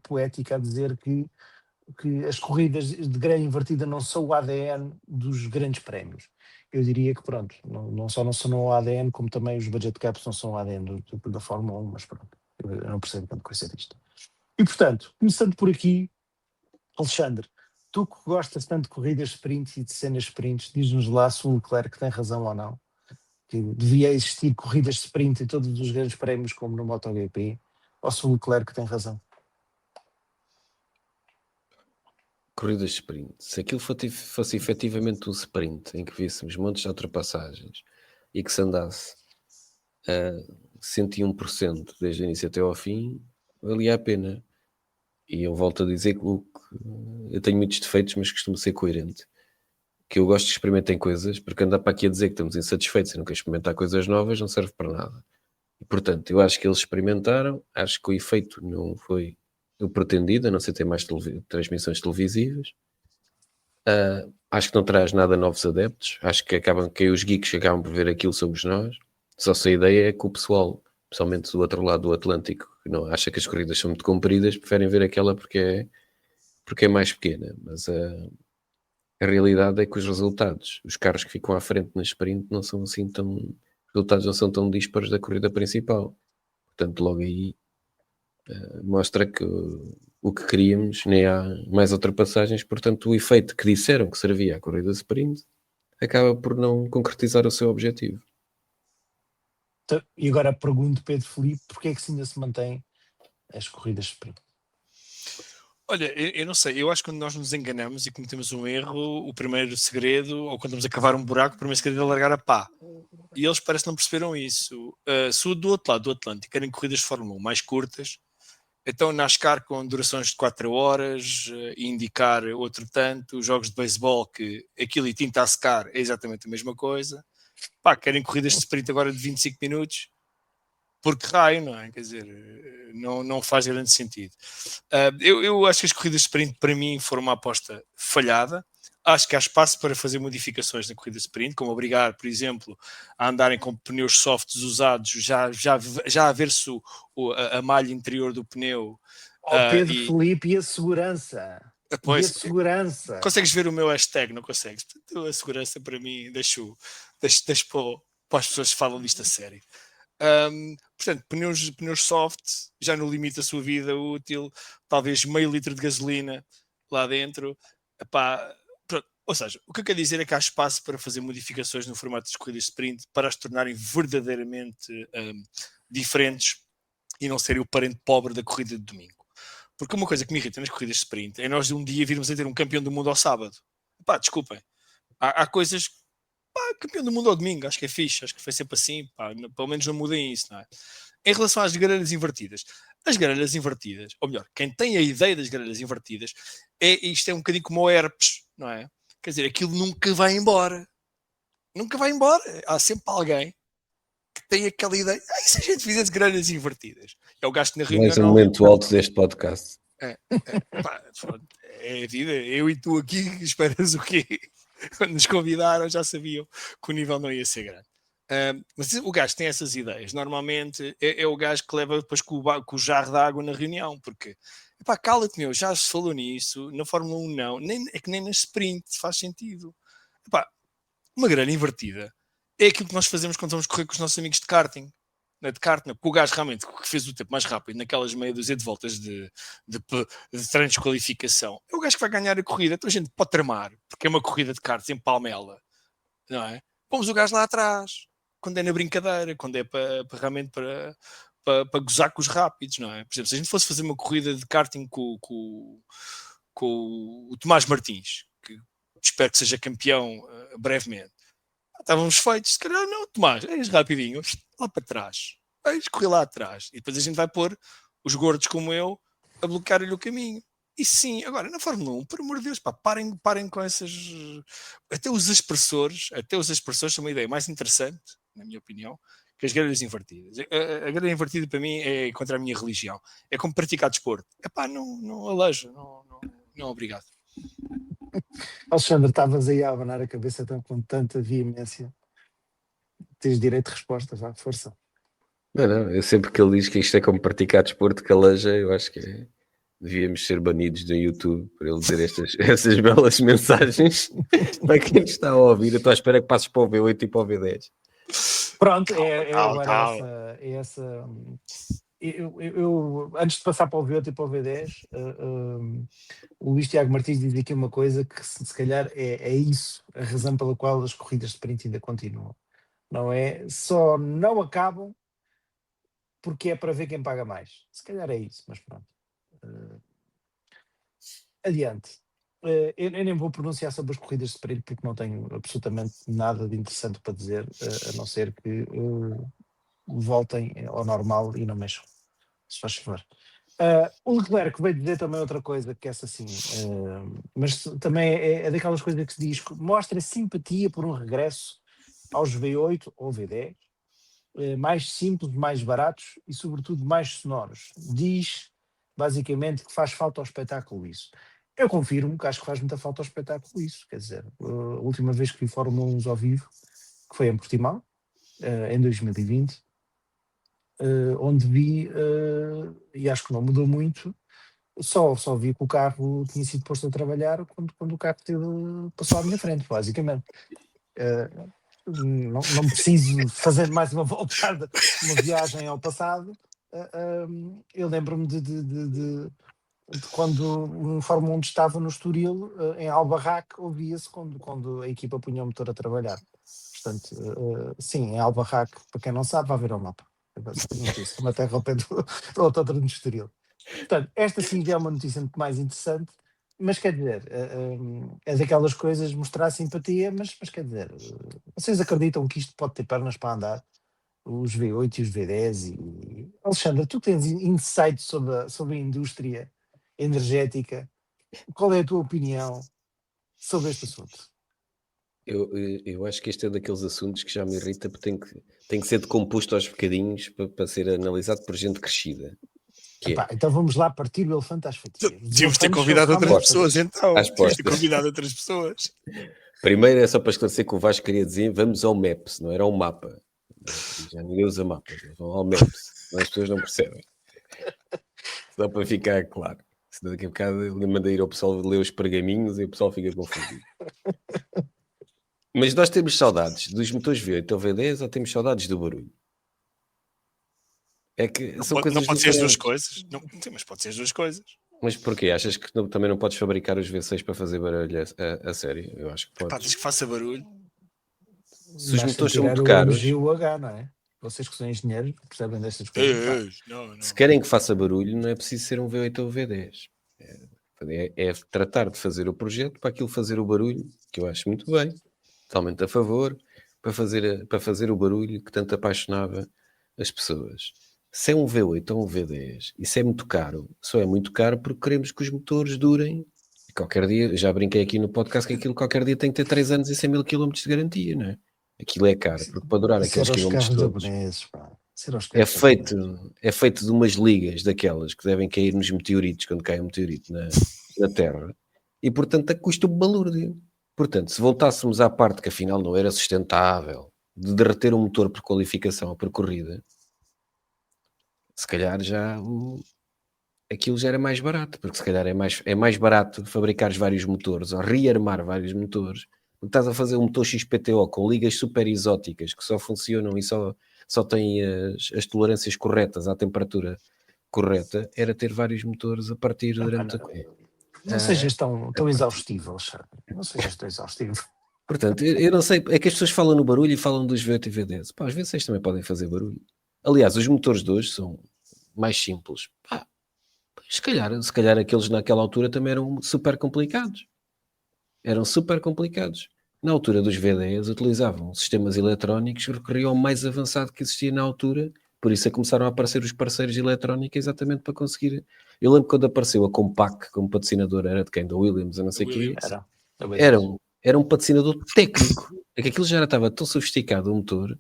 poética a dizer que as corridas de grelha invertida não são o ADN dos grandes prémios. Eu diria que, pronto, não só não são o ADN, como também os budget caps não são o ADN da Fórmula 1, mas pronto, eu não percebo tanta coisa disto. E, portanto, começando por aqui, Alexandre, tu que gostas tanto de corridas sprints e de cenas sprints, diz-nos lá se o Leclerc tem razão ou não, que devia existir corridas sprint em todos os grandes prémios como no MotoGP, ou se o Leclerc tem razão. Corridas de sprint. Se aquilo fosse efetivamente um sprint em que víssemos montes de ultrapassagens e que se andasse a 101% desde o início até ao fim, valia a pena. E eu volto a dizer que eu tenho muitos defeitos, mas costumo ser coerente. Que eu gosto de experimentar coisas, porque andar para aqui a dizer que estamos insatisfeitos e não quer experimentar coisas novas não serve para nada. E, portanto, eu acho que eles experimentaram, acho que o efeito não foi o pretendido, a não ser ter mais transmissões televisivas. Acho que não traz nada a novos adeptos, acho que os geeks acabam por ver aquilo somos nós. Só se a ideia é que o pessoal, principalmente do outro lado do Atlântico, que não acha que as corridas são muito compridas, preferem ver aquela porque é mais pequena, mas a realidade é que os resultados, os carros que ficam à frente na sprint não são assim os resultados não são tão dispares da corrida principal. Portanto, logo aí mostra que o que queríamos, nem há mais ultrapassagens, portanto o efeito que disseram que servia à corrida sprint acaba por não concretizar o seu objetivo. Então, e agora pergunto, Pedro Filipe, porque é que ainda se mantém as corridas sprint? Olha, eu não sei, eu acho que quando nós nos enganamos e cometemos um erro, o primeiro segredo, ou quando estamos a cavar um buraco, o primeiro segredo é largar a pá. E eles parece que não perceberam isso. Se do outro lado do Atlântico querem corridas de Fórmula 1 mais curtas, então NASCAR com durações de 4 horas, e indicar outro tanto, jogos de beisebol que aquilo e tinta a secar é exatamente a mesma coisa. Pá, querem corridas de sprint agora de 25 minutos, porque raio, não é? Quer dizer, não faz grande sentido. Eu acho que as corridas de sprint para mim foram uma aposta falhada. Acho que há espaço para fazer modificações na corrida sprint, como obrigar, por exemplo, a andarem com pneus softs usados, já a ver-se a malha interior do pneu. Pedro Felipe, e a segurança. Pois, e a segurança. Consegues ver o meu hashtag? Não consegues? A segurança para mim, deixo para as pessoas que falam disto a sério. Portanto, pneus soft, já no limite da sua vida útil, talvez meio litro de gasolina lá dentro. Epá, ou seja, o que eu quero dizer é que há espaço para fazer modificações no formato de corridas de sprint para as tornarem verdadeiramente diferentes e não serem o parente pobre da corrida de domingo. Porque uma coisa que me irrita nas corridas de sprint é nós de um dia virmos a ter um campeão do mundo ao sábado. Pá, desculpem. Há coisas... Pá, campeão do mundo ao domingo, acho que é fixe. Acho que foi sempre assim. Pá, pelo menos não mudem isso, não é? Em relação às grelhas invertidas. As grelhas invertidas, ou melhor, quem tem a ideia das grelhas invertidas, isto é um bocadinho como o herpes, não é? Quer dizer, aquilo nunca vai embora. Nunca vai embora. Há sempre alguém que tem aquela ideia. E se a gente fizesse grelhas invertidas? É o gasto na reunião. Mais um momento alto deste podcast. Pá, é a vida. Eu e tu aqui esperas o quê? Quando nos convidaram já sabiam que o nível não ia ser grande. Mas o gajo tem essas ideias. Normalmente é o gajo que leva depois com o jarro de água na reunião, porque epá, cala-te, meu, já se falou nisso, na Fórmula 1 não, é que nem na sprint faz sentido. Epá, uma grelha invertida é aquilo que nós fazemos quando vamos correr com os nossos amigos de karting. De karting, porque o gajo realmente que fez o tempo mais rápido naquelas meia dúzia de voltas de treinos de qualificação é o gajo que vai ganhar a corrida. Então a gente pode tramar, porque é uma corrida de karts em Palmela, não é? Pomos o gajo lá atrás, quando é na brincadeira, quando é realmente para gozar com os rápidos, não é? Por exemplo, se a gente fosse fazer uma corrida de karting com o Tomás Martins, que espero que seja campeão brevemente, estávamos feitos, se calhar não, Tomás, és rapidinho, lá para trás, vais correr lá atrás, e depois a gente vai pôr os gordos como eu a bloquear-lhe o caminho. E sim, agora na Fórmula 1, por amor de Deus, pá, parem com essas. Até os aspersores são uma ideia mais interessante, na minha opinião, que as grelhas invertidas. A grelha invertida para mim é contra a minha religião. É como praticar desporto. Epá, não aleja, não obrigado. Alexandre, estavas aí a abanar a cabeça com tanta veemência. Tens direito de resposta, vá, força. Não, eu sempre que ele diz que isto é como praticar desporto que aleja, eu acho que devíamos ser banidos do YouTube por ele dizer essas belas mensagens para quem está a ouvir. Eu estou à espera que passes para o V8 e para o V10. Pronto, agora essa. Eu, antes de passar para o V8 e para o V10, o Luís Tiago Martins diz aqui uma coisa que se calhar é isso, a razão pela qual as corridas de sprint ainda continuam. Não é? Só não acabam porque é para ver quem paga mais. Se calhar é isso, mas pronto. Adiante. Eu nem vou pronunciar sobre as corridas de sprint porque não tenho absolutamente nada de interessante para dizer, a não ser que voltem ao normal e não mexam, se faz favor. O Leclerc veio dizer também outra coisa, que essa sim, mas também é daquelas coisas que se diz que mostra simpatia por um regresso aos V8 ou V10, mais simples, mais baratos e sobretudo mais sonoros. Diz basicamente que faz falta ao espetáculo isso. Eu confirmo que acho que faz muita falta ao espetáculo isso, quer dizer, a última vez que vi Fórmula 1 ao vivo, que foi em Portimão, em 2020, onde vi, e acho que não mudou muito, só vi que o carro tinha sido posto a trabalhar quando o carro passou à minha frente, basicamente. Não preciso fazer mais uma voltada, uma viagem ao passado. Eu lembro-me de quando o Fórmula 1 estava no Estoril, em Albarraque, ouvia-se quando a equipa punha o motor a trabalhar. Portanto, sim, em Albarraque, para quem não sabe, vai ver ao mapa. Uma terra ao pé do autódromo de Estoril. Portanto, esta sim já é uma notícia muito mais interessante, mas quer dizer, é daquelas coisas mostrar simpatia, mas quer dizer, vocês acreditam que isto pode ter pernas para andar? Os V8 e os V10 e... Alexandre, tu tens insight sobre a indústria energética. Qual é a tua opinião sobre este assunto? Eu acho que este é daqueles assuntos que já me irrita porque tem que ser decomposto aos bocadinhos para ser analisado por gente crescida. Que é, Epá, então vamos lá partir o elefante às fatias. Devíamos ter convidado outras pessoas, então. Às Devíamos ter postas. convidado outras pessoas. primeiro é só para esclarecer que o Vasco queria dizer vamos ao Maps, não era um mapa. Já ninguém usa mapas, vão ao Maps. As pessoas não percebem. Só para ficar claro. Senão daqui a bocado ele manda ir ao pessoal ler os pergaminhos e o pessoal fica confundido. Mas nós temos saudades dos motores V8 ou V10 ou temos saudades do barulho? É que Não são pode, coisas não pode ser as duas diferentes. coisas. Não, sim, mas pode ser as duas coisas. Mas porquê? Achas que também não podes fabricar os V6 para fazer barulho a sério? Eu acho que Pá, podes. diz que faça barulho. Se os Basta motores são tirar muito o caros, MG e o H, não é? Vocês que são engenheiros percebem destas coisas. Não. se querem que faça barulho, não é preciso ser um V8 ou V10. É tratar de fazer o projeto para aquilo fazer o barulho, que eu acho muito bem, totalmente a favor, para fazer o barulho que tanto apaixonava as pessoas. Se é um V8 ou um V10, isso é muito caro. Só é muito caro porque queremos que os motores durem. E qualquer dia, já brinquei aqui no podcast que aquilo qualquer dia tem que ter 3 anos e 100 mil km de garantia, não é? Aquilo é caro, porque para durar Isso aqueles era os quilómetros carros todos japoneses, pá. Isso era os é carros japoneses. feito de umas ligas daquelas que devem cair nos meteoritos quando cai um meteorito na Terra e portanto custa um balúrdio. Portanto, se voltássemos à parte que afinal não era sustentável de derreter um motor por qualificação ou por corrida, se calhar aquilo já era mais barato, porque se calhar é mais barato fabricar vários motores ou rearmar vários motores. Estás a fazer um motor XPTO com ligas super exóticas que só funcionam e só têm as tolerâncias corretas à temperatura correta, era ter vários motores a partir durante a... Não sejas tão exaustivo, Alexandre. Não sejas tão exaustivo. Portanto, eu não sei, é que as pessoas falam no barulho e falam dos V8 e V10. Pá, os V6 também podem fazer barulho. Aliás, os motores de hoje são mais simples. Pá, se calhar aqueles naquela altura também eram super complicados. Na altura dos V10 utilizavam sistemas eletrónicos que recorriam ao mais avançado que existia na altura, por isso começaram a aparecer os parceiros eletrónicos exatamente para conseguir. Eu lembro quando apareceu a Compaq como patrocinador, era de quem? Da Williams, eu não sei o quê. Era um patrocinador técnico. É que aquilo já estava tão sofisticado o motor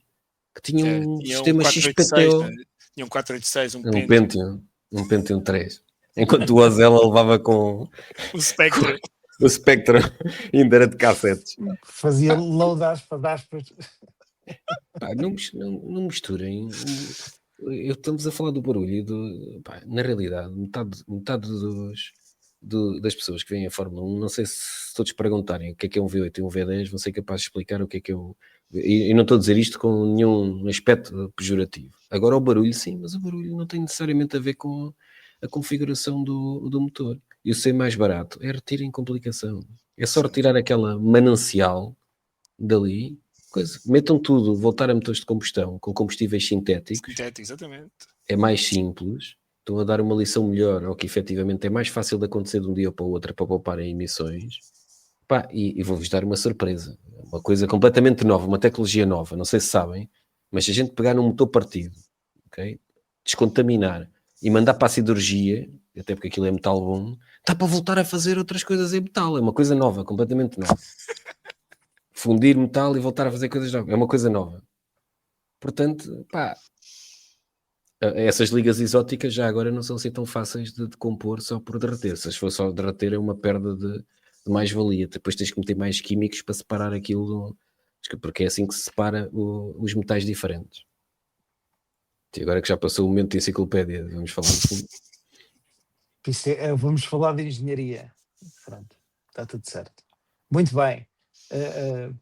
que tinha um sistema XPTO. Tinha um 486, um Pentium 3. Enquanto o Ozella levava com o Spectre. O Spectre ainda era de cassetes. Fazia load aspas. Pá, não misturem. Estamos a falar do barulho. Na realidade, metade das pessoas que vêm a Fórmula 1, não sei se todos perguntarem o que é um V8 e um V10, vão ser capazes de explicar o que é um... E não estou a dizer isto com nenhum aspecto pejorativo. Agora o barulho, sim, mas o barulho não tem necessariamente a ver com a configuração do motor. E o ser mais barato é retirem complicação. É só retirar aquela manancial dali, metam tudo, voltar a motores de combustão com combustíveis sintéticos. Exatamente. É mais simples. Estão a dar uma lição melhor ao que efetivamente é mais fácil de acontecer de um dia para o outro para poupar em emissões. Pá, e vou-vos dar uma surpresa. Uma coisa completamente nova, uma tecnologia nova. Não sei se sabem, mas se a gente pegar num motor partido, okay, descontaminar e mandar para a cirurgia, até porque aquilo é metal bom, dá para voltar a fazer outras coisas em metal. É uma coisa nova, completamente nova. Fundir metal e voltar a fazer coisas novas. É uma coisa nova. Portanto, pá, essas ligas exóticas já agora não são assim tão fáceis de compor só por derreter. Se for só derreter é uma perda de mais-valia. Depois tens que meter mais químicos para separar aquilo, porque é assim que se separa os metais diferentes. E agora que já passou o momento de enciclopédia, vamos falar assim. Vamos falar de engenharia. Pronto, está tudo certo. Muito bem.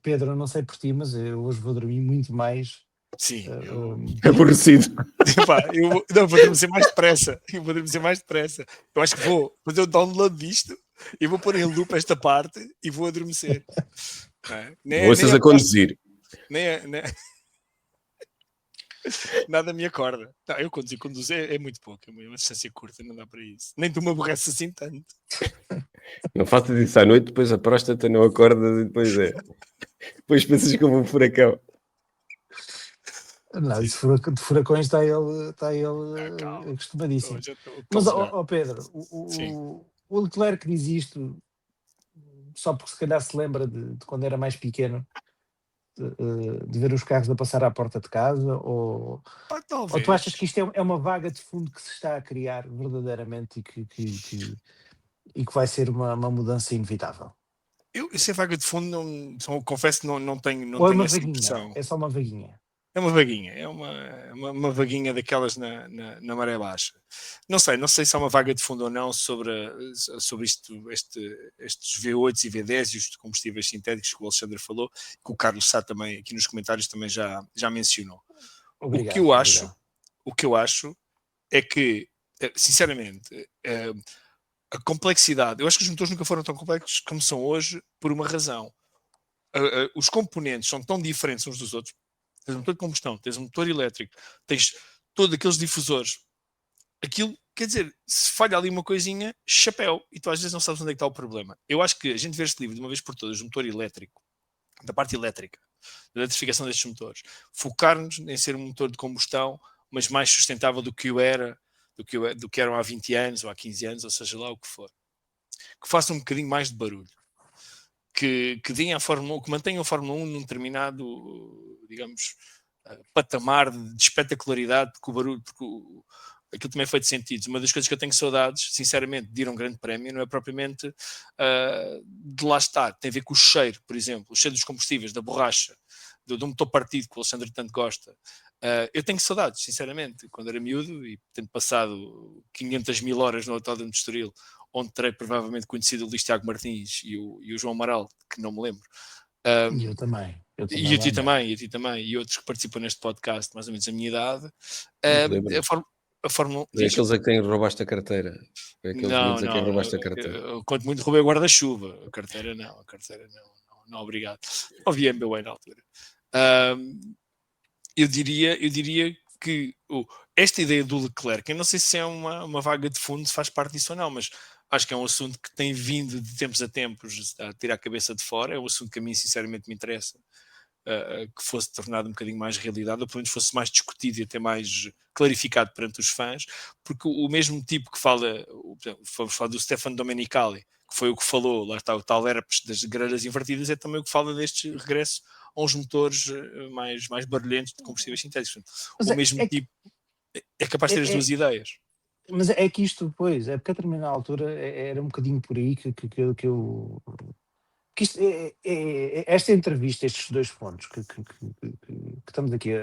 Pedro, eu não sei por ti, mas eu hoje vou dormir muito mais. Sim. Aborrecido. Eu vou adormecer mais depressa. Eu acho que vou fazer o download disto e vou pôr em loop esta parte e vou adormecer. Ouças a conduzir. Nada me acorda. Não, eu conduzir é muito pouco, é uma distância curta, não dá para isso. Nem tu me aborreces assim tanto. Não faças isso à noite, depois a próstata não acorda e depois é. Depois pensas como um furacão. Não, de furacões está ele acostumadíssimo. Mas, Pedro, o Leclerc diz isto só porque se calhar se lembra de quando era mais pequeno, de ver os carros a passar à porta de casa? Ou tu achas que isto é uma vaga de fundo que se está a criar verdadeiramente e que vai ser uma mudança inevitável? Essa vaga de fundo, confesso que não tenho Ou é uma essa vaguinha? impressão. É só uma vaguinha? É uma vaguinha, é uma vaguinha daquelas na maré baixa. Não sei se há uma vaga de fundo ou não sobre estes V8s e V10 e os combustíveis sintéticos que o Alexandre falou, que o Carlos Sá também, aqui nos comentários, também já mencionou. Obrigado, o que eu acho é que, sinceramente, a complexidade, eu acho que os motores nunca foram tão complexos como são hoje, por uma razão. Os componentes são tão diferentes uns dos outros. Tens um motor de combustão, tens um motor elétrico, tens todos aqueles difusores. Aquilo, quer dizer, se falha ali uma coisinha, chapéu, e tu às vezes não sabes onde é que está o problema. Eu acho que a gente ver este livro de uma vez por todas, do motor elétrico, da parte elétrica, da eletrificação destes motores, focar-nos em ser um motor de combustão, mas mais sustentável do que eram há 20 anos ou há 15 anos, ou seja lá o que for. Que faça um bocadinho mais de barulho. Que deem à Fórmula 1, que mantenham a Fórmula 1 num determinado, digamos, patamar de espetacularidade, porque o barulho, aquilo também é feito de sentidos. Uma das coisas que eu tenho saudades, sinceramente, de ir a um grande prémio, não é propriamente de lá estar. Tem a ver com o cheiro, por exemplo, o cheiro dos combustíveis, da borracha, do motor partido, que o Alexandre tanto gosta. Eu tenho saudades, sinceramente, quando era miúdo e tendo passado 500 mil horas no Autódromo de Estoril, onde terei provavelmente conhecido o Luís Tiago Martins e o João Amaral, que não me lembro. E eu também. E a ti também, e outros que participam neste podcast, mais ou menos a minha idade. A Fórmula 1... É aqueles a quem roubaste a carteira. É aqueles miúdos a quem roubaste a carteira. Quanto muito roubei o guarda-chuva. A carteira não, obrigado. Ouvi MBA na altura. Eu diria que esta ideia do Leclerc, eu não sei se é uma vaga de fundo, se faz parte disso ou não, mas acho que é um assunto que tem vindo de tempos a tempos a tirar a cabeça de fora. É um assunto que a mim sinceramente me interessa, que fosse tornado um bocadinho mais realidade, ou pelo menos fosse mais discutido e até mais clarificado perante os fãs, porque o mesmo tipo que fala, vamos falar do Stefano Domenicali, que foi o que falou, lá está o tal Herpes das grelhas invertidas, é também o que fala deste regresso a uns motores mais barulhentos de combustíveis sintéticos. O mesmo tipo é capaz de ter as duas ideias. Mas é que isto, pois, é porque a determinada altura era um bocadinho por aí que eu... Que isto, esta entrevista, estes dois pontos que estamos aqui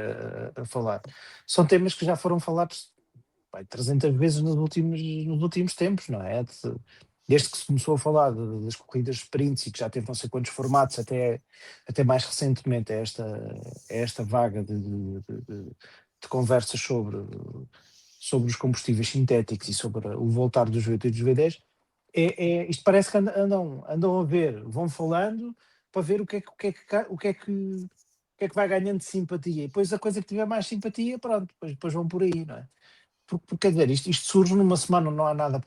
a falar, são temas que já foram falados 300 vezes nos últimos tempos, não é? Desde que se começou a falar das corridas sprints e que já teve não sei quantos formatos, até mais recentemente esta vaga de conversas sobre os combustíveis sintéticos e sobre o voltar dos V8 e dos V10. Isto parece que andam a ver, vão falando para ver o que é que vai ganhando de simpatia. E depois a coisa que tiver mais simpatia, pronto, depois vão por aí, não é? Porque quer dizer, isto surge numa semana, não há nada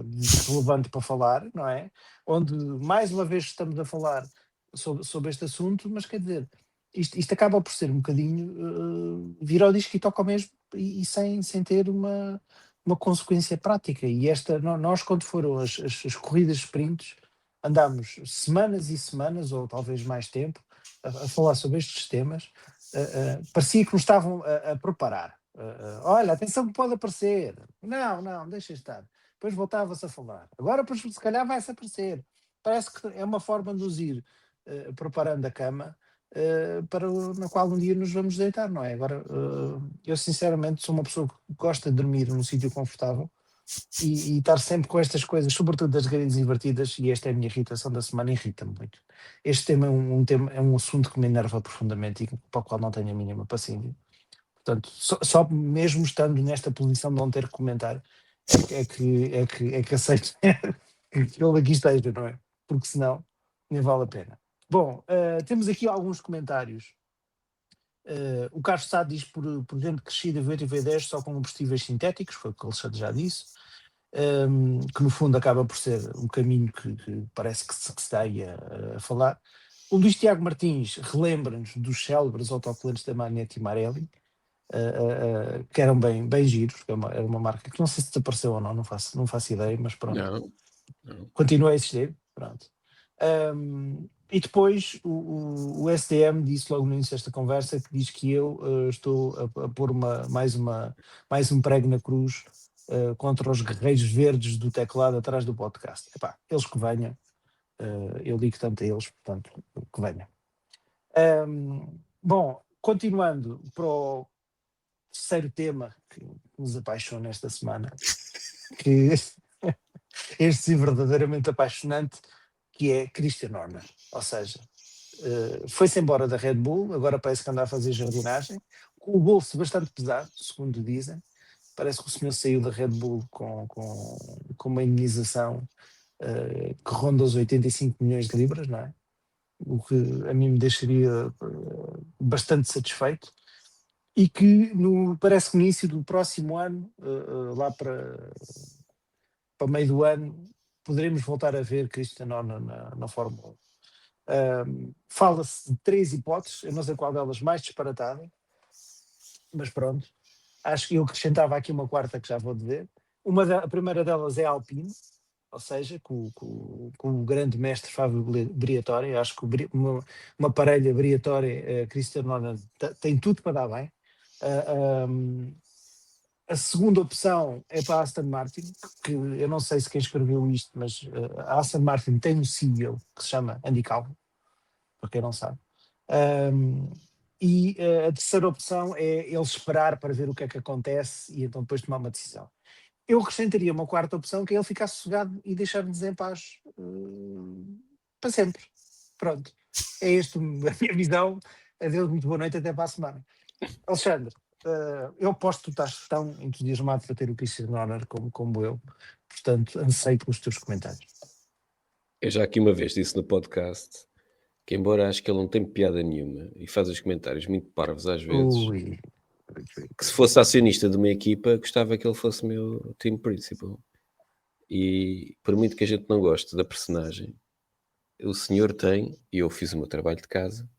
de relevante para falar, não é? Onde mais uma vez estamos a falar sobre este assunto, mas quer dizer, isto acaba por ser um bocadinho vir ao disco e toca ao mesmo e sem ter uma consequência prática. E nós quando foram as corridas sprints, andámos semanas e semanas, ou talvez mais tempo, a falar sobre estes temas. Parecia que nos estavam a preparar. Olha, atenção que pode aparecer. Não, deixa estar. Depois voltava-se a falar. Agora, se calhar, vai-se aparecer. Parece que é uma forma de nos ir preparando a cama na qual um dia nos vamos deitar, não é? Agora, eu sinceramente sou uma pessoa que gosta de dormir num sítio confortável e estar sempre com estas coisas, sobretudo das grelhas invertidas, e esta é a minha irritação da semana, irrita-me muito. Este tema é um assunto que me enerva profundamente e para o qual não tenho a mínima paciência. Portanto, só mesmo estando nesta posição de não ter que comentar é que aceito que ele aqui esteja, não é? Porque senão nem vale a pena. Bom, temos aqui alguns comentários. O Carlos Sá diz por exemplo, crescida V8 e V10 só com combustíveis sintéticos, foi o que o Alexandre já disse, que no fundo acaba por ser um caminho que parece que se está aí a falar. O Luís Tiago Martins relembra-nos dos célebres autocolantes da Magneti Marelli, que eram bem giros, que era uma marca que não sei se desapareceu ou não faço ideia, mas pronto. Não. Continua a existir, pronto. E depois o SDM disse logo no início desta conversa que diz que eu estou a pôr mais um prego na cruz contra os guerreiros verdes do teclado atrás do podcast. Epá, eles que venham, eu ligo tanto a eles, portanto, que venham. Bom, continuando para o terceiro tema que nos apaixona esta semana, que este sim verdadeiramente apaixonante, que é Christian Horner. Ou seja, foi-se embora da Red Bull, agora parece que anda a fazer jardinagem, com o bolso bastante pesado, segundo dizem. Parece que o senhor saiu da Red Bull com uma indenização que ronda os 85 milhões de libras, não é? O que a mim me deixaria bastante satisfeito. E que parece que no início do próximo ano, lá para meio do ano, poderemos voltar a ver Christian Horner na Fórmula 1. Fala-se de 3 hipóteses, eu não sei qual delas mais disparatada, mas pronto. Acho que eu acrescentava aqui uma quarta que já vou dizer. A primeira delas é a Alpine, ou seja, com o grande mestre Fábio Briatore. Acho que uma parelha Briatore, Christian Horner, tem tudo para dar bem. A segunda opção é para a Aston Martin, que eu não sei se quem escreveu isto, mas a Aston Martin tem um CEO que se chama Andy Calvo, para quem não sabe. E a terceira opção é ele esperar para ver o que é que acontece e então depois tomar uma decisão. Eu acrescentaria uma quarta opção, que é ele ficar sossegado e deixar-nos em paz para sempre. Pronto. É esta a minha visão. Adeus, muito boa noite, até para a semana. Alexandre, eu aposto que tu estás tão entusiasmado para ter o Christian Horner como eu, portanto, anseio pelos teus comentários. Eu já aqui uma vez disse no podcast que, embora acho que ele não tem piada nenhuma e faz os comentários muito parvos às vezes, que se fosse acionista de uma equipa, gostava que ele fosse meu team principal. E por muito que a gente não goste da personagem, o senhor tem, e eu fiz o meu trabalho de casa,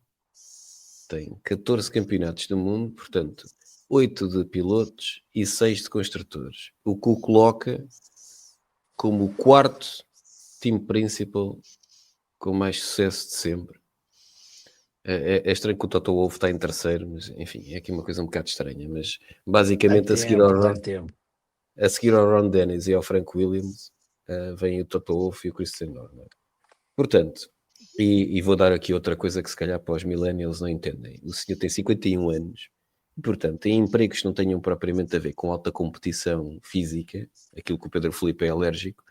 tem 14 campeonatos do mundo, portanto, 8 de pilotos e 6 de construtores, o que o coloca como o quarto team principal com mais sucesso de sempre. É estranho que o Toto Wolff está em terceiro, mas enfim, é aqui uma coisa um bocado estranha, mas basicamente a seguir ao Ron Dennis e ao Frank Williams vem o Toto Wolff e o Christian Horner. Portanto, e vou dar aqui outra coisa que se calhar para os millennials não entendem. O senhor tem 51 anos e, portanto, tem empregos que não tenham propriamente a ver com alta competição física, aquilo que o Pedro Filipe é alérgico,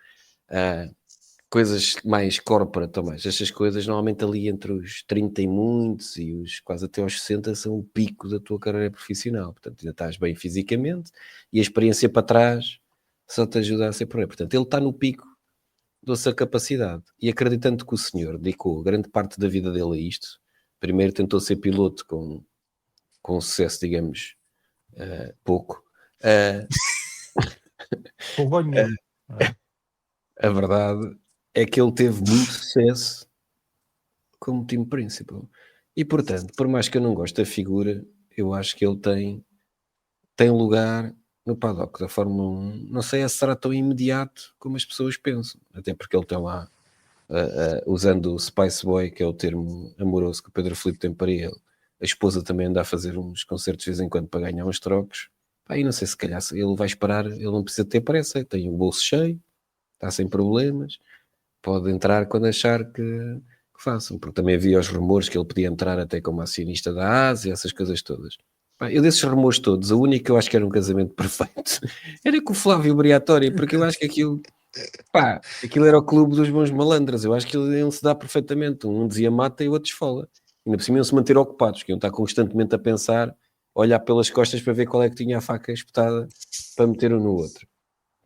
coisas mais corporate ou mais. Estas coisas normalmente ali entre os 30 e muitos e os quase até aos 60 são o pico da tua carreira profissional. Portanto, ainda estás bem fisicamente e a experiência para trás só te ajuda a ser por aí. Portanto, ele está no pico da sua capacidade. E acreditando que o senhor dedicou grande parte da vida dele a isto, primeiro tentou ser piloto com sucesso, digamos, pouco. A verdade é que ele teve muito sucesso como time principal. E, portanto, por mais que eu não goste da figura, eu acho que ele tem lugar no paddock da Fórmula 1. Não sei se será tão imediato como as pessoas pensam. Até porque ele tem lá, usando o Spice Boy, que é o termo amoroso que o Pedro Filipe tem para ele, a esposa também anda a fazer uns concertos de vez em quando para ganhar uns trocos. E não sei se calhar ele vai esperar, ele não precisa ter pressa, tem o bolso cheio, está sem problemas, pode entrar quando achar que façam, porque também havia os rumores que ele podia entrar até como acionista da Ásia, essas coisas todas. Eu desses rumores todos, a única que eu acho que era um casamento perfeito era com o Flávio Briatore, porque eu acho que aquilo era o clube dos bons malandros. Eu acho que eles iam se dar perfeitamente. Um dizia mata e o outro esfola. Ainda por cima iam se manter ocupados, que iam estar constantemente a pensar, olhar pelas costas para ver qual é que tinha a faca espetada para meter um no outro.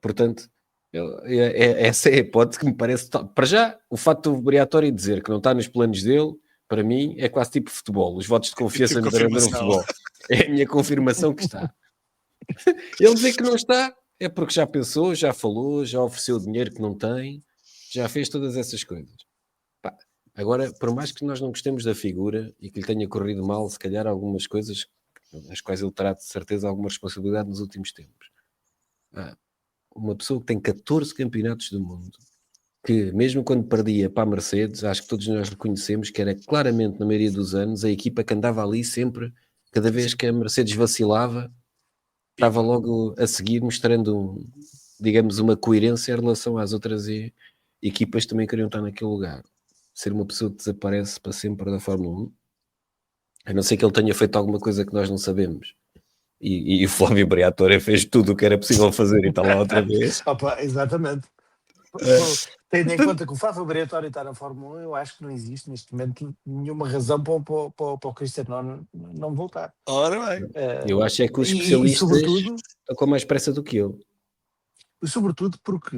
Portanto, essa é a hipótese que me parece. Para já, o facto do Briatore dizer que não está nos planos dele, para mim, é quase tipo futebol. Os votos de confiança no treinador no futebol. É a minha confirmação que está. Ele dizer que não está é porque já pensou, já falou, já ofereceu dinheiro que não tem, já fez todas essas coisas. Agora, por mais que nós não gostemos da figura e que lhe tenha corrido mal, se calhar algumas coisas nas quais ele terá de certeza alguma responsabilidade nos últimos tempos. Uma pessoa que tem 14 campeonatos do mundo, que mesmo quando perdia para a Mercedes, acho que todos nós reconhecemos que era claramente, na maioria dos anos, a equipa que andava ali sempre, cada vez que a Mercedes vacilava, estava logo a seguir, mostrando, digamos, uma coerência em relação às outras equipas que também queriam estar naquele lugar. Ser uma pessoa que desaparece para sempre da Fórmula 1, a não ser que ele tenha feito alguma coisa que nós não sabemos. E o Flávio Briatore fez tudo o que era possível fazer e está lá outra vez. Opa, exatamente. Tendo em conta que o Flávio Briatore está na Fórmula 1, eu acho que não existe neste momento nenhuma razão para o Cristiano não voltar. Ora bem. Eu acho é que os E especialistas sobretudo, estão com mais pressa do que eu. sobretudo porque,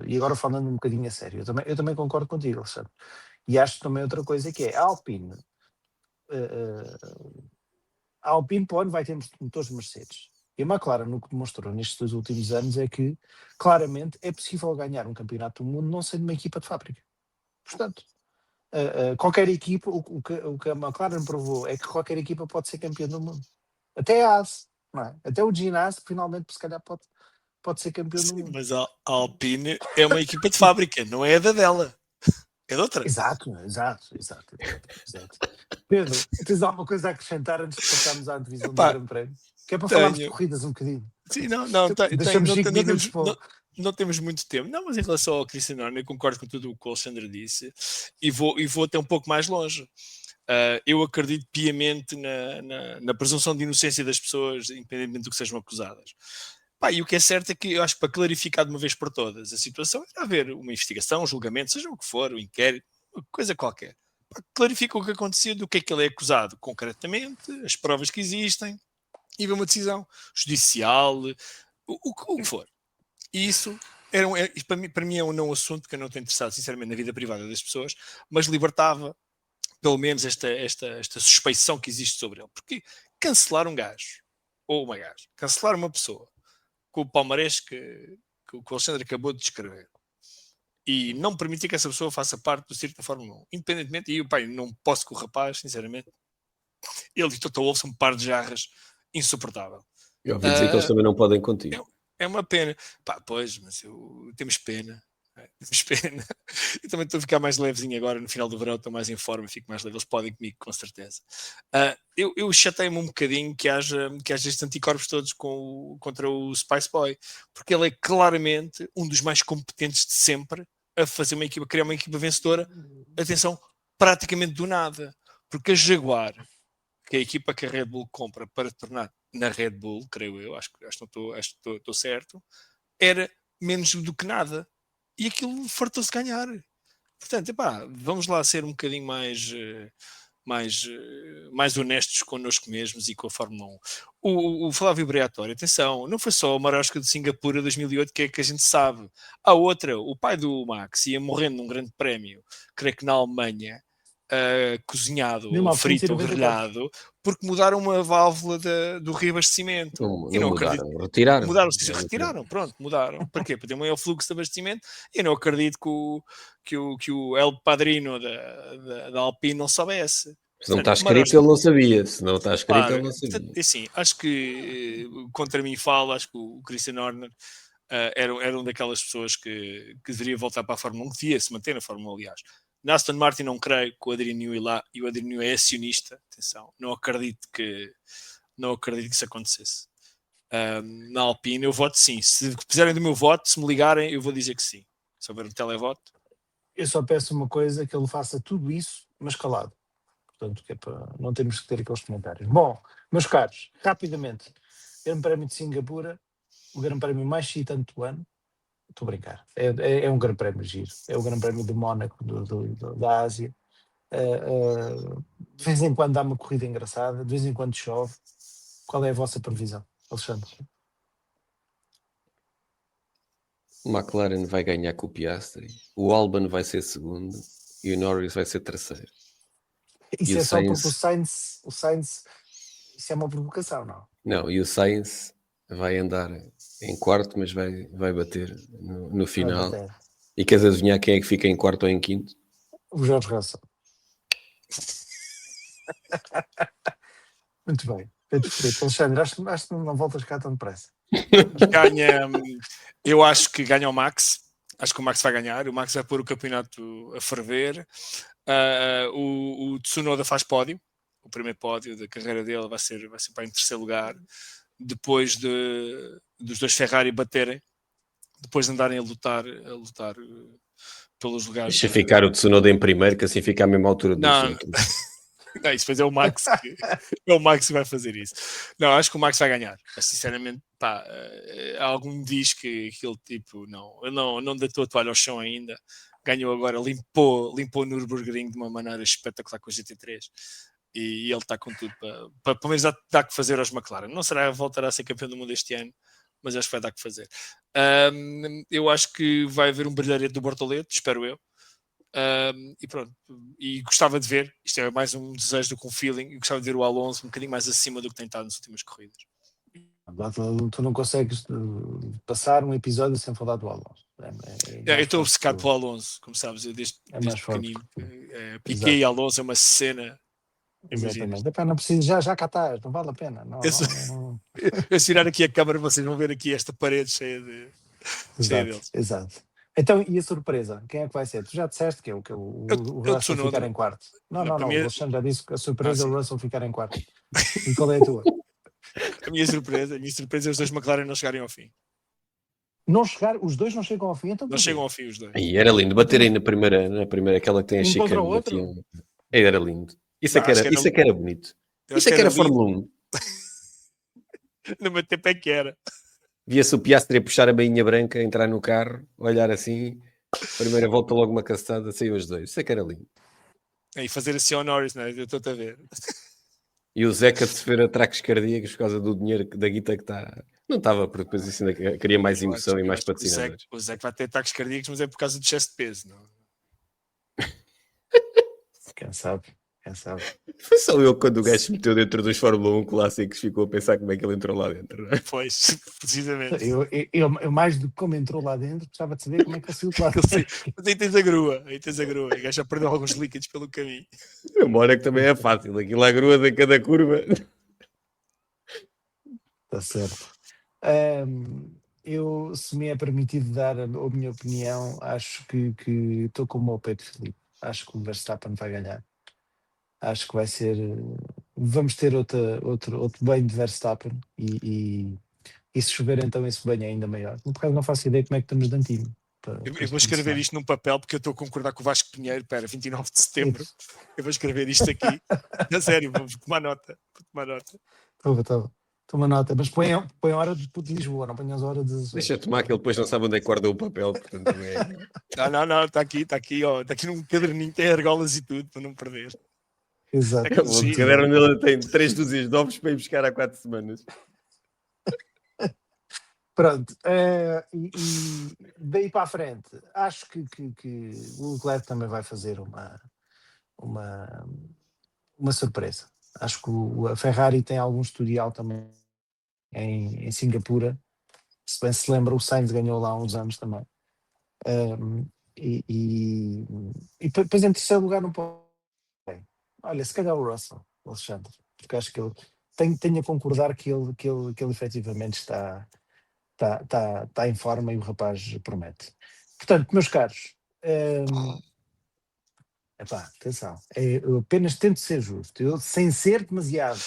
e agora falando um bocadinho a sério, eu também concordo contigo, Alexandre. E acho também outra coisa que é a Alpine. A Alpine para o ano vai ter motores Mercedes. E a McLaren, no que demonstrou nestes 2 últimos anos, é que claramente é possível ganhar um campeonato do mundo não sendo uma equipa de fábrica. Portanto, qualquer equipa, o que a McLaren provou é que qualquer equipa pode ser campeã do mundo. Até a AS, não é? Até o Ginásio finalmente se calhar pode ser campeão do mundo. Mas a Alpine é uma equipa de fábrica, não é da dela. É de outra. Exato. Pedro, tens alguma coisa a acrescentar antes de passarmos à divisão do Grande Prémio? Que é para falarmos de corridas um bocadinho. Sim, não Deixamos 5 minutos para... Não temos muito tempo. Não, mas em relação ao Cristiano Ronaldo, eu concordo com tudo o que o Alexandre disse e vou até um pouco mais longe. Eu acredito piamente na presunção de inocência das pessoas, independentemente do que sejam acusadas. E o que é certo é que eu acho que para clarificar de uma vez por todas a situação, é haver uma investigação, um julgamento, seja o que for, um inquérito, uma coisa qualquer. Clarifica o que aconteceu, do que é que ele é acusado concretamente, as provas que existem, e ver uma decisão judicial, o que for. E isso para mim é um não assunto, porque eu não estou interessado sinceramente na vida privada das pessoas, mas libertava pelo menos esta suspeição que existe sobre ele. Porque cancelar um gajo, ou uma gaja, cancelar uma pessoa com o palmarés que o Alexandre acabou de descrever e não permitir que essa pessoa faça parte do circo da Fórmula 1, independentemente, e pai, não posso que o rapaz, sinceramente, ele e Toto Wolff são um par de jarras insuportável. Eu ouvi dizer que eles também não podem contigo. É uma pena. Pois, mas temos pena. Temos pena. Eu também estou a ficar mais levezinho agora, no final do verão estou mais em forma, fico mais leve, eles podem comigo, com certeza. Eu chatei-me um bocadinho que haja estes anticorpos todos contra o Spice Boy, porque ele é claramente um dos mais competentes de sempre a fazer uma equipa, criar uma equipa vencedora, atenção, praticamente do nada, porque a Jaguar, que é a equipa que a Red Bull compra para tornar na Red Bull, creio eu, acho que estou certo, era menos do que nada. E aquilo fartou-se ganhar. Portanto, vamos lá ser um bocadinho mais honestos connosco mesmos e com a Fórmula 1. O Flávio Briatore, atenção, não foi só a marosca de Singapura 2008 que a gente sabe. A outra, o pai do Max ia morrendo num grande prémio, creio que na Alemanha, cozinhado, ou frito, ou grelhado, porque mudaram uma válvula do reabastecimento. Não mudaram, retiraram. Retiraram, pronto, mudaram. Para quê? Para ter um maior fluxo de abastecimento. Eu não acredito que o El Padrino da Alpine não soubesse. Se não está escrito, ele não sabia. Se não está escrito, ele não sabia. Portanto, assim, acho que contra mim falo, acho que o Christian Horner era um daquelas pessoas que deveria voltar para a Fórmula 1, que devia se manter na Fórmula 1, aliás. Na Aston Martin não creio que o Adrian Newey lá, e o Adrian Newey é acionista, atenção, não acredito que isso acontecesse. Na Alpine eu voto sim, se precisarem do meu voto, se me ligarem eu vou dizer que sim, se houver um televoto. Eu só peço uma coisa, que ele faça tudo isso, mas calado, portanto, que é para não termos que ter aqueles comentários. Bom, meus caros, rapidamente, Grande Prémio de Singapura, o Grande Prémio mais excitante do ano. Estou a brincar, é um Grande Prémio giro, é o Grande Prémio de Mónaco da Ásia. De vez em quando dá uma corrida engraçada, de vez em quando chove. Qual é a vossa previsão, Alexandre? O McLaren vai ganhar com o Piastri, o Albon vai ser segundo e o Norris vai ser terceiro. Isso é só porque o Sainz, isso é uma provocação, não? Não, e o Sainz vai andar em quarto, mas vai bater no final. E queres adivinhar quem é que fica em quarto ou em quinto? O George Russell. Muito bem. Alexandre, acho que não voltas cá tão depressa. Eu acho que ganha o Max, Acho que o Max vai ganhar. O Max vai pôr o campeonato a ferver. O Tsunoda faz pódio. O primeiro pódio da carreira dele vai ser para em terceiro lugar. Depois dos dois Ferrari baterem. Depois de andarem a lutar pelos lugares. Deixa ficar o Tsunoda em primeiro, que assim fica à mesma altura dos Não, outros. não, isso depois é o Max é o Max que vai fazer isso. Não, acho que o Max vai ganhar. Mas, sinceramente, pá, algum me diz que aquele tipo não deitou a toalha ao chão ainda. Ganhou agora, limpou o Nürburgring de uma maneira espetacular com o GT3 e ele está com tudo para pelo menos dar que fazer aos McLaren. Não voltará a ser campeão do mundo este ano, mas acho que vai dar que fazer. Eu acho que vai haver um brilharete do Bortoleto, espero eu. E pronto, e gostava de ver, isto é mais um desejo do que um feeling, e gostava de ver o Alonso um bocadinho mais acima do que tem estado nas últimas corridas. Tu não consegues passar um episódio sem falar do Alonso. Eu estou obcecado pelo Alonso, como sabes, eu desde pequenino. Piquet e Alonso é uma cena. Exatamente. Epá, não precisa, já cá estás, não vale a pena. Eu se virar aqui a câmara, vocês vão ver aqui esta parede cheia deles. Exato. Então, e a surpresa? Quem é que vai ser? Tu já disseste que é o Russell ficar em quarto. Não, o Alexandre já disse que a surpresa é o Russell ficar em quarto. E qual é a tua? A minha surpresa é os dois McLaren não chegarem ao fim. Os dois não chegam ao fim? Então não chegam ao fim os dois. E era lindo, baterem na primeira, aquela que tem a chicane. Contra o outro? Era lindo. Isso é que era bonito. Isso é que era Fórmula 1. No meu tempo é que era. Via-se o Piastri a puxar a bainha branca, entrar no carro, olhar assim, primeira volta logo uma cacetada, saiu os dois. Isso é que era lindo. E fazer assim ao Norris, não é? Eu estou-te a ver. E o Zeca de sofrer ataques cardíacos por causa do dinheiro da guita que está... Não estava, porque depois isso ainda queria mais emoção e mais patrocinadores. O Zeca vai ter ataques cardíacos, mas é por causa do excesso de peso, não? Quem sabe? Foi só eu quando o gajo se meteu dentro dos Fórmula 1 clássicos ficou a pensar como é que ele entrou lá dentro, não é? Pois, precisamente. Eu mais do que como entrou lá dentro, gostava de saber como é que ele saiu lá dentro. Mas aí tens a grua. E o gajo já perdeu alguns líquidos pelo caminho. Uma hora que também é fácil, aquilo a grua de cada curva. Está certo. Eu, se me é permitido dar a minha opinião, acho que estou como o Pedro Filipe. Acho que o Verstappen vai ganhar. Acho que vai ser. Vamos ter outro banho de Verstappen e se chover, então esse banho é ainda maior. Por causa não faço ideia como é que estamos de antimo. Eu vou escrever isto num papel porque eu estou a concordar com o Vasco Pinheiro. Espera, 29 de setembro. Eu vou escrever isto aqui. Na sério, vou tomar nota. Toma nota, mas põe a hora de Lisboa, não põe as horas de. Deixa tomar que ele depois não sabe onde é que guarda o papel, portanto é... Não, está aqui, ó. Está aqui num caderninho, tem argolas e tudo, para não perder. Exato. O caderno dele tem 3 dúzias de ovos para ir buscar há 4 semanas. Pronto, e daí para a frente, acho que o Leclerc também vai fazer uma surpresa. Acho que a Ferrari tem algum historial também em Singapura. Se bem se lembra, o Sainz ganhou lá há uns anos também. E depois em terceiro lugar não pode. Olha, se calhar o Russell, Alexandre, porque acho que ele tenho a concordar que ele efetivamente está em forma e o rapaz promete. Portanto, meus caros, atenção, eu apenas tento ser justo, eu, sem ser demasiado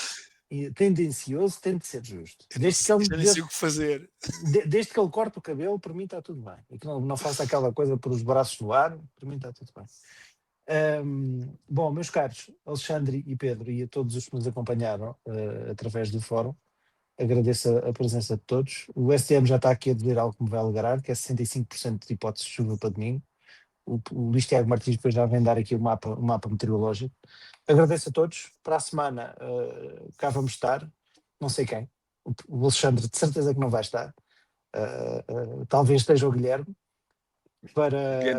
tendencioso, tento ser justo. Desde que ele corte o cabelo, para mim está tudo bem. E que não faça aquela coisa por os braços no ar, para mim está tudo bem. Bom, meus caros, Alexandre e Pedro, e a todos os que nos acompanharam através do fórum, agradeço a presença de todos. O STM já está aqui a dizer algo que me vai alegrar, que é 65% de hipótese de chuva para domingo. O Luís Tiago Martins depois já vem dar aqui o mapa meteorológico. Agradeço a todos. Para a semana cá vamos estar. Não sei quem. O Alexandre de certeza que não vai estar. Talvez esteja o Guilherme.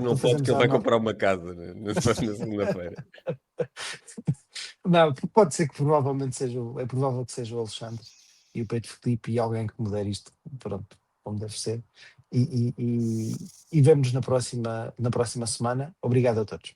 Não pode, porque ele vai comprar uma casa na segunda-feira. Não, pode ser que provavelmente é provável que seja o Alexandre e o Pedro Filipe e alguém que modere isto, pronto, como deve ser. E vemo-nos na próxima semana. Obrigado a todos.